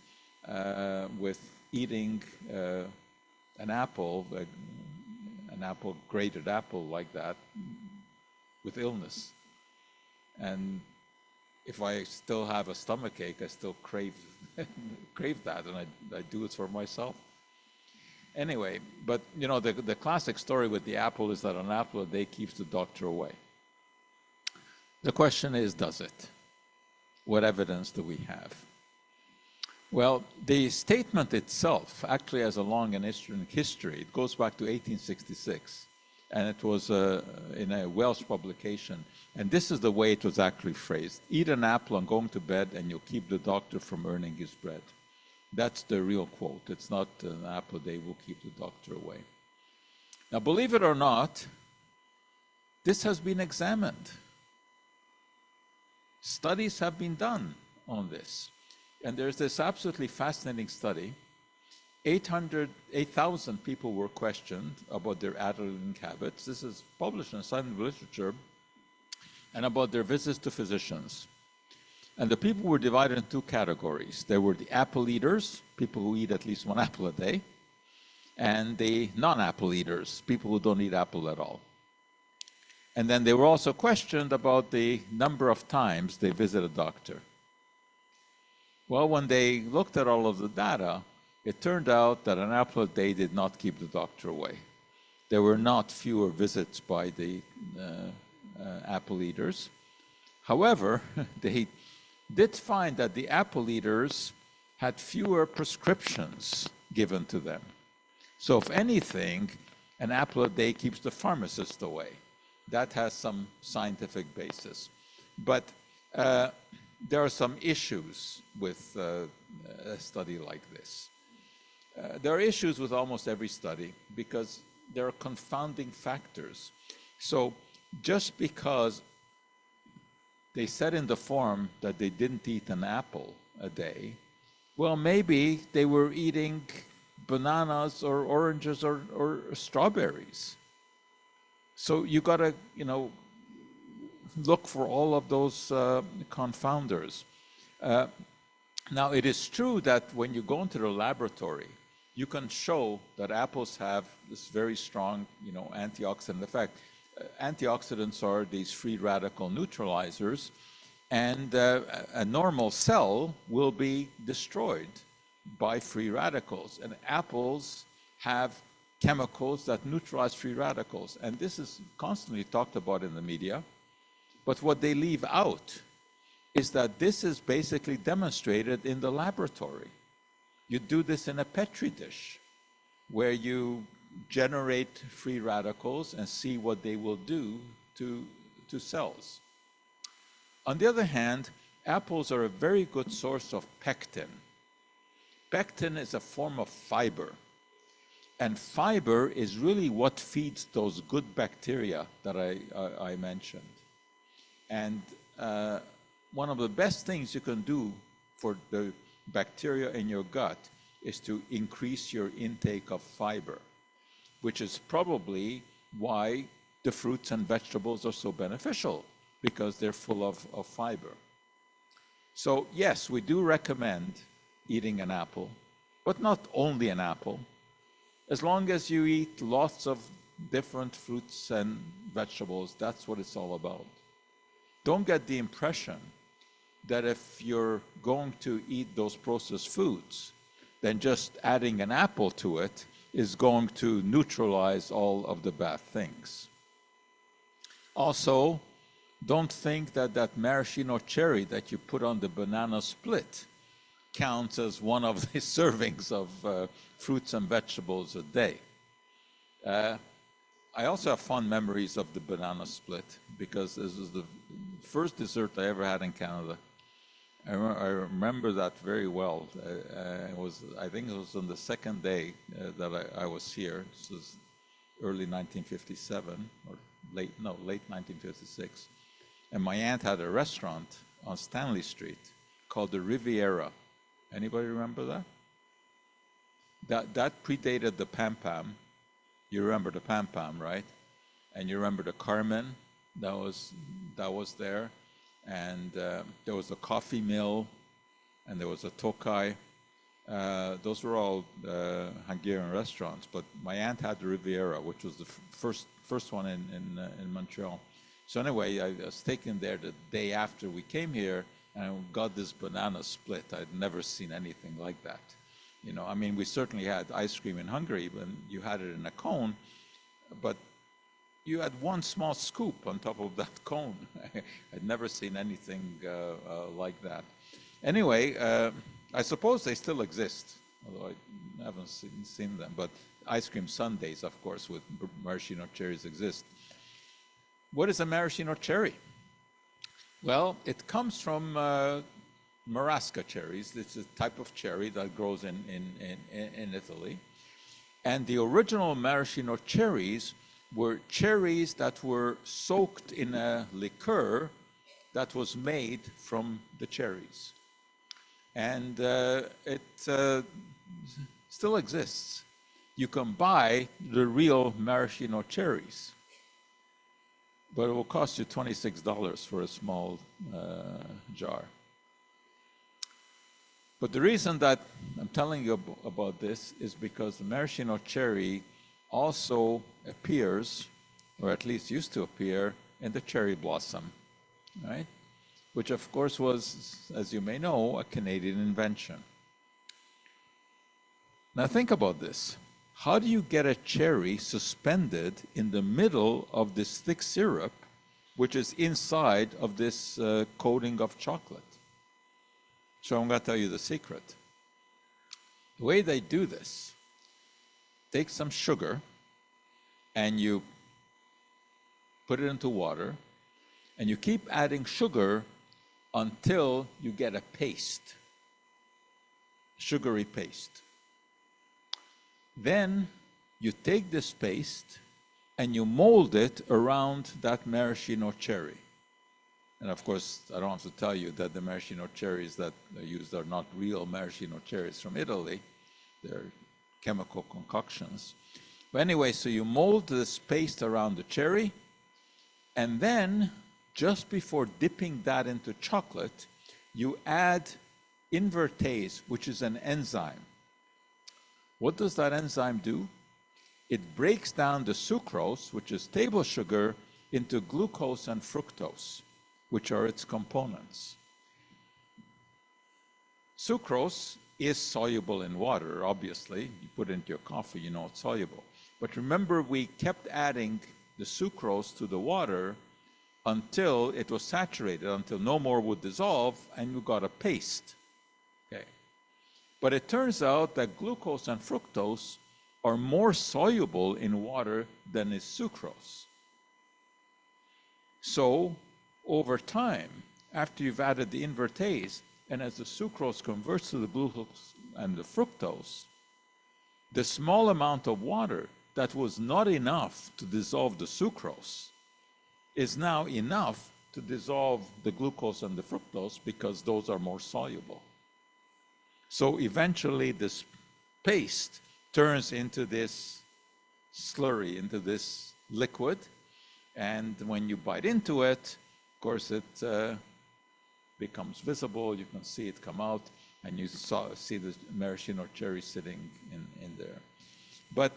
with eating an apple, grated apple like that, with illness. And if I still have a stomach ache, I still crave that, and I do it for myself. Anyway, but the classic story with the apple is that an apple a day keeps the doctor away. The question is, does it? What evidence do we have? Well, the statement itself actually has a long and interesting history. It goes back to 1866, and it was in a Welsh publication. And this is the way it was actually phrased: eat an apple on going to bed, and you'll keep the doctor from earning his bread. That's the real quote. It's not an apple a day will keep the doctor away. Now, believe it or not, this has been examined. Studies have been done on this. And there's this absolutely fascinating study. 8,000 people were questioned about their adult habits. This is published in scientific literature, and about their visits to physicians. And the people were divided in two categories. There were the apple eaters, people who eat at least one apple a day, and the non-apple eaters, people who don't eat apple at all. And then they were also questioned about the number of times they visit a doctor. Well, when they looked at all of the data, it turned out that an apple a day did not keep the doctor away. There were not fewer visits by the apple eaters. However, they did find that the apple eaters had fewer prescriptions given to them. So if anything, an apple a day keeps the pharmacist away. That has some scientific basis. But there are some issues with a study like this. There are issues with almost every study because there are confounding factors. So just because they said in the form that they didn't eat an apple a day, well, maybe they were eating bananas or oranges or strawberries. So you got to, look for all of those confounders. Now, it is true that when you go into the laboratory, you can show that apples have this very strong, antioxidant effect. Antioxidants are these free radical neutralizers, and a normal cell will be destroyed by free radicals. And apples have chemicals that neutralize free radicals. And this is constantly talked about in the media. But what they leave out is that this is basically demonstrated in the laboratory. You do this in a Petri dish, where you generate free radicals and see what they will do to cells. On the other hand, apples are a very good source of pectin. Pectin is a form of fiber. And fiber is really what feeds those good bacteria that I mentioned. And one of the best things you can do for the bacteria in your gut is to increase your intake of fiber, which is probably why the fruits and vegetables are so beneficial, because they're full of fiber. So yes, we do recommend eating an apple, but not only an apple. As long as you eat lots of different fruits and vegetables, that's what it's all about. Don't get the impression that if you're going to eat those processed foods, then just adding an apple to it is going to neutralize all of the bad things. Also, don't think that that maraschino cherry that you put on the banana split counts as one of the servings of fruits and vegetables a day. I also have fond memories of the banana split because this was the first dessert I ever had in Canada. I remember that very well. I think it was on the second day that I was here. This was early 1957 or late 1956. And my aunt had a restaurant on Stanley Street called the Riviera. Anybody remember that? That predated the Pam Pam. You remember the Pam Pam, right? And you remember the Carmen that was there. And there was a coffee mill, and there was a Tokai. Those were all Hungarian restaurants, but my aunt had the Riviera, which was the first one in Montreal. So anyway, I was taken there the day after we came here, and I got this banana split. I'd never seen anything like that. You know, I mean, we certainly had ice cream in Hungary when you had it in a cone, but you had one small scoop on top of that cone. I'd never seen anything like that. Anyway, I suppose they still exist, although I haven't seen them. But ice cream sundaes, of course, with maraschino cherries exist. What is a maraschino cherry? Well, it comes from marasca cherries. It's a type of cherry that grows in Italy. And the original maraschino cherries were cherries that were soaked in a liqueur that was made from the cherries. And it still exists. You can buy the real maraschino cherries, but it will cost you $26 for a small jar. But the reason that I'm telling you about this is because the maraschino cherry also appears, or at least used to appear, in the cherry blossom, right? Which of course was, as you may know, a Canadian invention. Now think about this. How do you get a cherry suspended in the middle of this thick syrup, which is inside of this coating of chocolate? So I'm going to tell you the secret. The way they do this, take some sugar and you put it into water, and you keep adding sugar until you get a paste, sugary paste. Then you take this paste and you mold it around that maraschino cherry. And of course, I don't have to tell you that the maraschino cherries that are used are not real maraschino cherries from Italy. They're chemical concoctions. But anyway, so you mold this paste around the cherry, and then just before dipping that into chocolate, you add invertase, which is an enzyme. What does that enzyme do? It breaks down the sucrose, which is table sugar, into glucose and fructose, which are its components. Sucrose is soluble in water, obviously. You put it into your coffee, you know it's soluble. But remember, we kept adding the sucrose to the water until it was saturated, until no more would dissolve, and you got a paste. Okay. But it turns out that glucose and fructose are more soluble in water than is sucrose. So, over time, after you've added the invertase, and as the sucrose converts to the glucose and the fructose, the small amount of water that was not enough to dissolve the sucrose is now enough to dissolve the glucose and the fructose because those are more soluble. So eventually this paste turns into this slurry, into this liquid, and when you bite into it, of course it becomes visible, you can see it come out, and you see the maraschino cherry sitting in there. But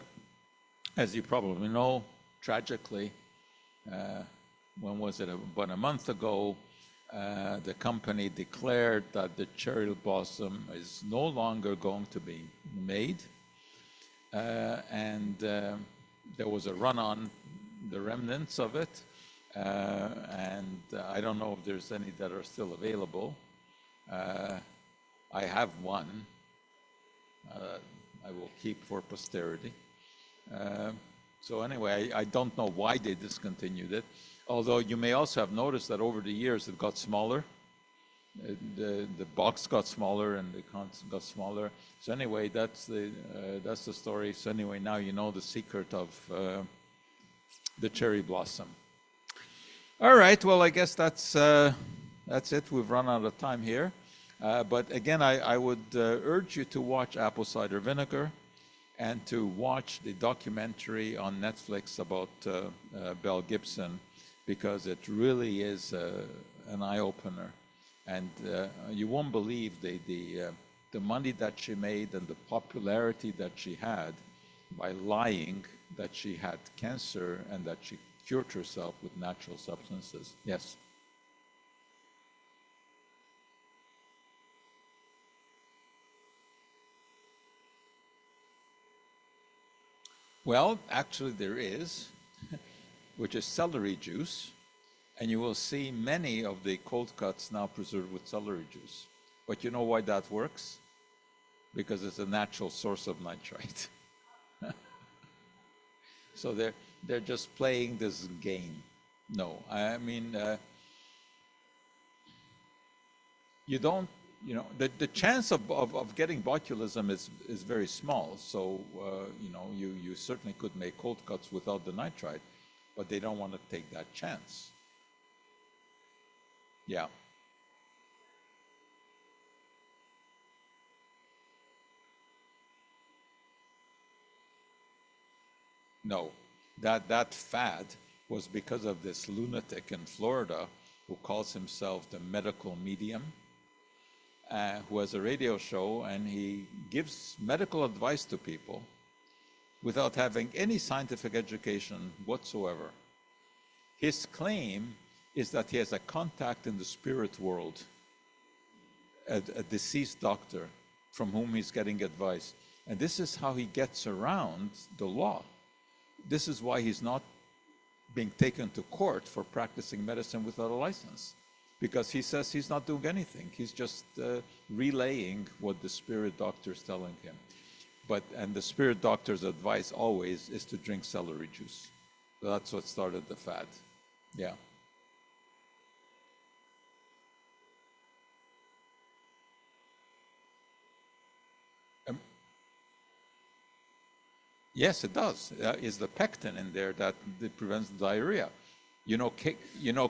as you probably know, tragically, when was it? About a month ago, the company declared that the cherry blossom is no longer going to be made. And there was a run on the remnants of it. And I don't know if there's any that are still available. I have one. I will keep for posterity. So anyway, I don't know why they discontinued it. Although you may also have noticed that over the years it got smaller. The box got smaller and the contents got smaller. So anyway, that's the story. So anyway, now you know the secret of the cherry blossom. All right. Well, I guess that's it. We've run out of time here. But again, I would urge you to watch Apple Cider Vinegar and to watch the documentary on Netflix about Belle Gibson, because it really is an eye-opener. And you won't believe the money that she made and the popularity that she had by lying that she had cancer and that she cured herself with natural substances. Yes? Well, actually there is, which is celery juice. And you will see many of the cold cuts now preserved with celery juice. But you know why that works? Because it's a natural source of nitrite. So they're just playing this game. No, I mean, you don't, you know, the chance of getting botulism is very small. So, you know, you certainly could make cold cuts without the nitrite, but they don't want to take that chance. Yeah. No, that fad was because of this lunatic in Florida who calls himself the medical medium, who has a radio show, and he gives medical advice to people without having any scientific education whatsoever. His claim is that he has a contact in the spirit world, a deceased doctor from whom he's getting advice. And this is how he gets around the law. This is why he's not being taken to court for practicing medicine without a license, because he says he's not doing anything. He's just relaying what the spirit doctor is telling him. And the spirit doctor's advice always is to drink celery juice. So that's what started the fad. Yeah. Yes, it does. It's the pectin in there that prevents diarrhea. Yeah. You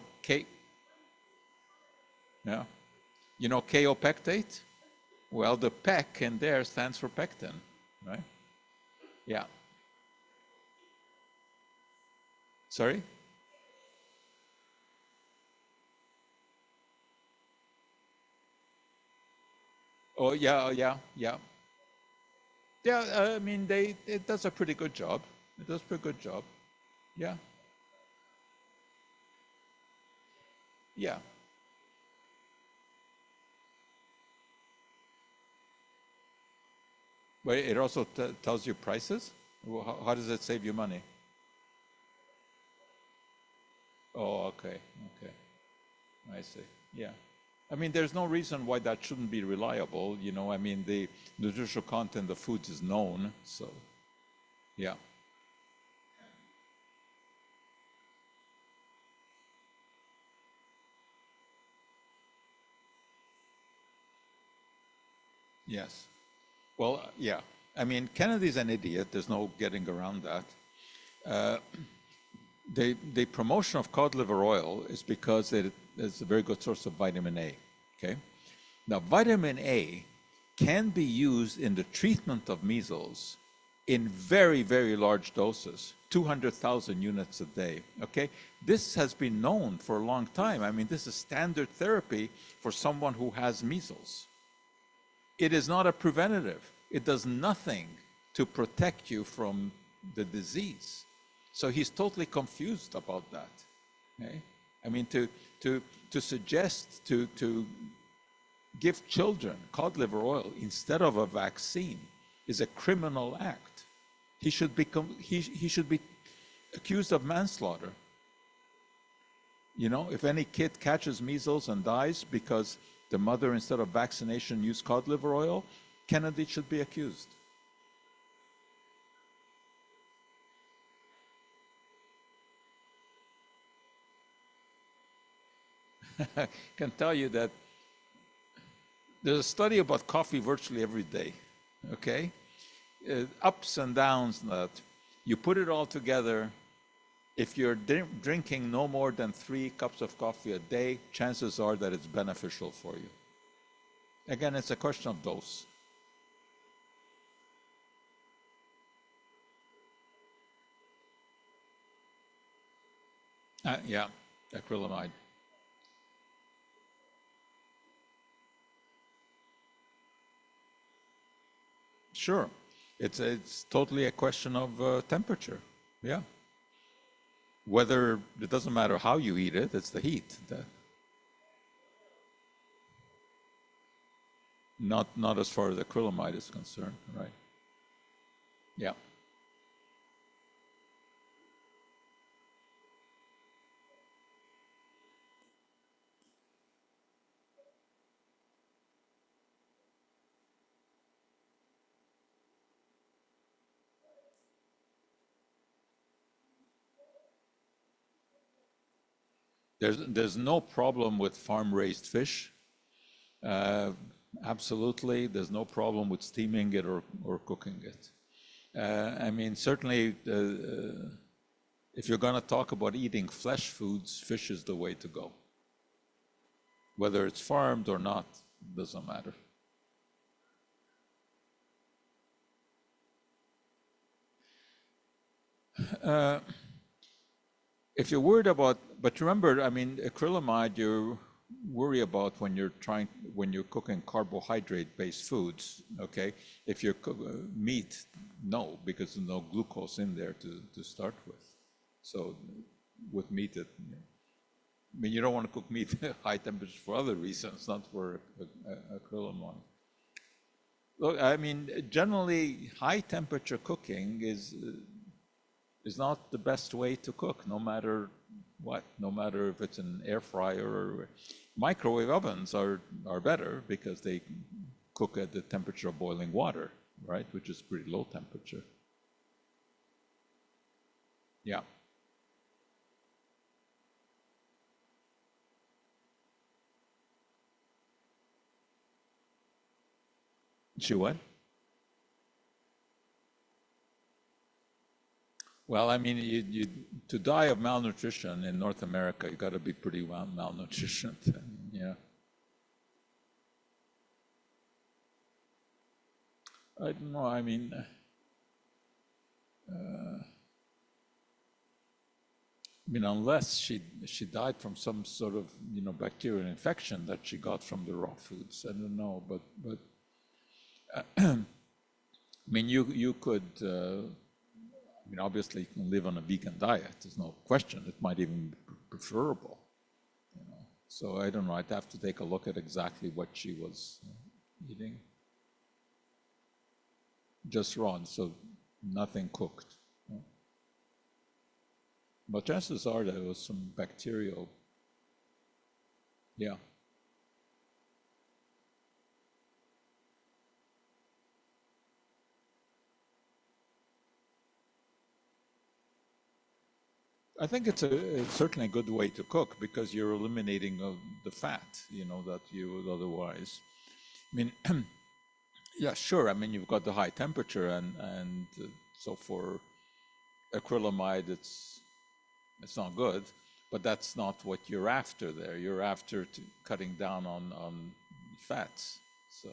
know kaopectate? Well, the pec in there stands for pectin, right? Yeah. Sorry? Oh, yeah. Yeah, I mean, it does a pretty good job. It does a pretty good job. Yeah. Yeah. But it also tells you prices? How does it save you money? Oh, okay. I see. Yeah. I mean, there's no reason why that shouldn't be reliable. You know, I mean, the nutritional content of foods is known, so yeah. Yes. Well, yeah. I mean, Kennedy's an idiot. There's no getting around that. The promotion of cod liver oil is because it is a very good source of vitamin A, okay? Now, vitamin A can be used in the treatment of measles in very, very large doses, 200,000 units a day, okay? This has been known for a long time. I mean, this is standard therapy for someone who has measles. It is not a preventative. It does nothing to protect you from the disease. So he's totally confused about that. Okay? I mean, to suggest to give children cod liver oil instead of a vaccine is a criminal act. He should be accused of manslaughter. You know, if any kid catches measles and dies because the mother, instead of vaccination, used cod liver oil, Kennedy should be accused. I can tell you that there's a study about coffee virtually every day, okay? Ups and downs, that you put it all together. If you're drinking no more than 3 cups of coffee a day, chances are that it's beneficial for you. Again, it's a question of dose. Yeah, acrylamide. Sure. It's totally a question of temperature. Yeah. Whether, it doesn't matter how you eat it, it's the heat. Not as far as acrylamide is concerned, right? Yeah. There's no problem with farm-raised fish. Absolutely, there's no problem with steaming it or cooking it. I mean, certainly, if you're going to talk about eating flesh foods, fish is the way to go. Whether it's farmed or not, doesn't matter. If you're worried about, but remember, I mean, acrylamide, you worry about when you're cooking carbohydrate-based foods, okay? If you're meat, no, because there's no glucose in there to start with. So with meat, I mean, you don't want to cook meat at high temperature for other reasons, not for acrylamide. Look, I mean, generally, high temperature cooking is not the best way to cook, no matter what, no matter if it's an air fryer or microwave ovens are better because they cook at the temperature of boiling water, right? Which is pretty low temperature. Yeah. She what? Well, I mean, to die of malnutrition in North America, you got to be pretty malnutrition. Yeah. I don't know. I mean, unless she died from some sort of bacterial infection that she got from the raw foods. I don't know, but I mean, you could. I mean, obviously, you can live on a vegan diet. There's no question. It might even be preferable. So I don't know. I'd have to take a look at exactly what she was eating. Just raw, so nothing cooked. But chances are there was some bacterial. Yeah. I think it's certainly a good way to cook because you're eliminating the fat, that you would otherwise. I mean, yeah, sure. I mean, you've got the high temperature, and so for acrylamide, it's not good, but that's not what you're after there. You're after cutting down on fats. So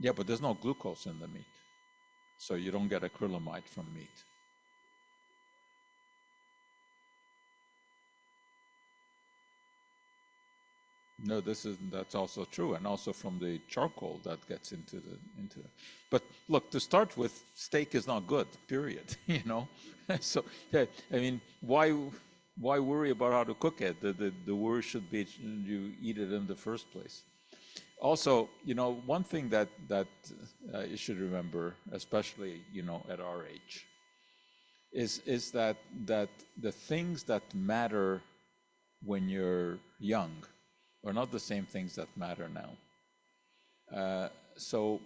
yeah, but there's no glucose in the meat. So you don't get acrylamide from meat. No, that's also true, and also from the charcoal that gets into the. But look, to start with, steak is not good. Period. You know, so I mean, why worry about how to cook it? The worry should be you eat it in the first place. Also, you know, one thing that you should remember, especially at our age, is that the things that matter when you're young are not the same things that matter now. So,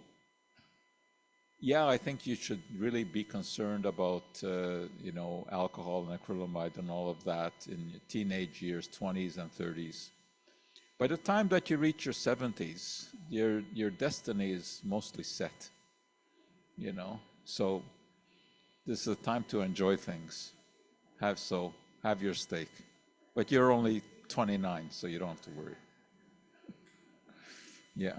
yeah, I think you should really be concerned about alcohol and acrylamide and all of that in your teenage years, 20s and 30s. By the time that you reach your 70s, your destiny is mostly set, So this is a time to enjoy things. Have your steak. But you're only 29, so you don't have to worry. Yeah.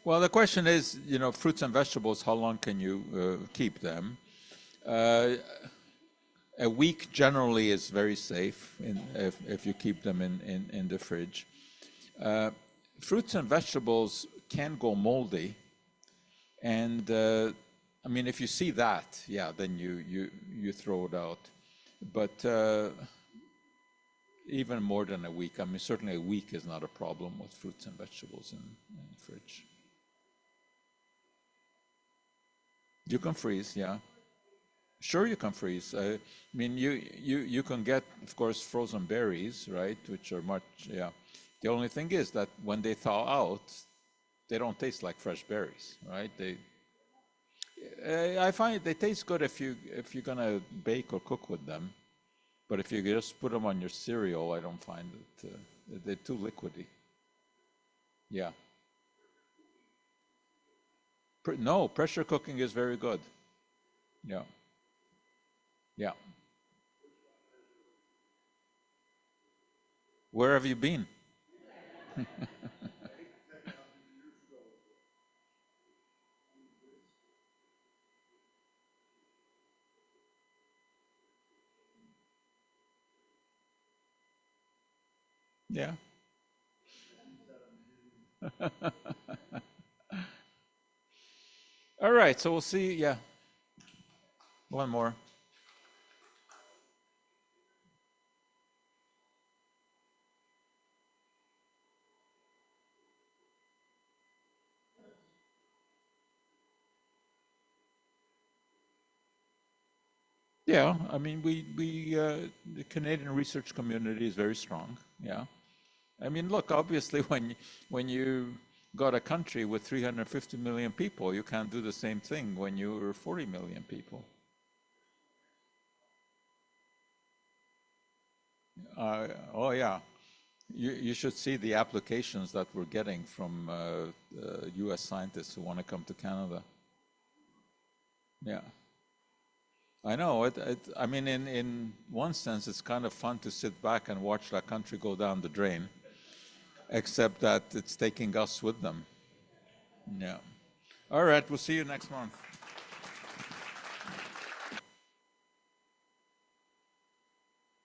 Well, the question is, fruits and vegetables, how long can you keep them? A week generally is very safe if you keep them in the fridge. Fruits and vegetables can go moldy, and I mean, if you see that, yeah, then you throw it out. But even more than a week, I mean, certainly a week is not a problem with fruits and vegetables in the fridge. You can freeze, yeah. Sure, you can freeze. I mean, you can get, of course, frozen berries, right? Which are much, yeah. The only thing is that when they thaw out, they don't taste like fresh berries, right? I find they taste good if you're gonna bake or cook with them, but if you just put them on your cereal, I don't find it. They're too liquidy. Yeah. No, pressure cooking is very good. Yeah. Yeah. Where have you been? Yeah. All right, so we'll see. Yeah. One more. Yeah, I mean, the Canadian research community is very strong. Yeah, I mean, look, obviously, when you got a country with 350 million people, you can't do the same thing when you were 40 million people. Oh yeah, you should see the applications that we're getting from U.S. scientists who want to come to Canada. Yeah. I know. I mean, in one sense, it's kind of fun to sit back and watch that country go down the drain, except that it's taking us with them. Yeah. All right. We'll see you next month.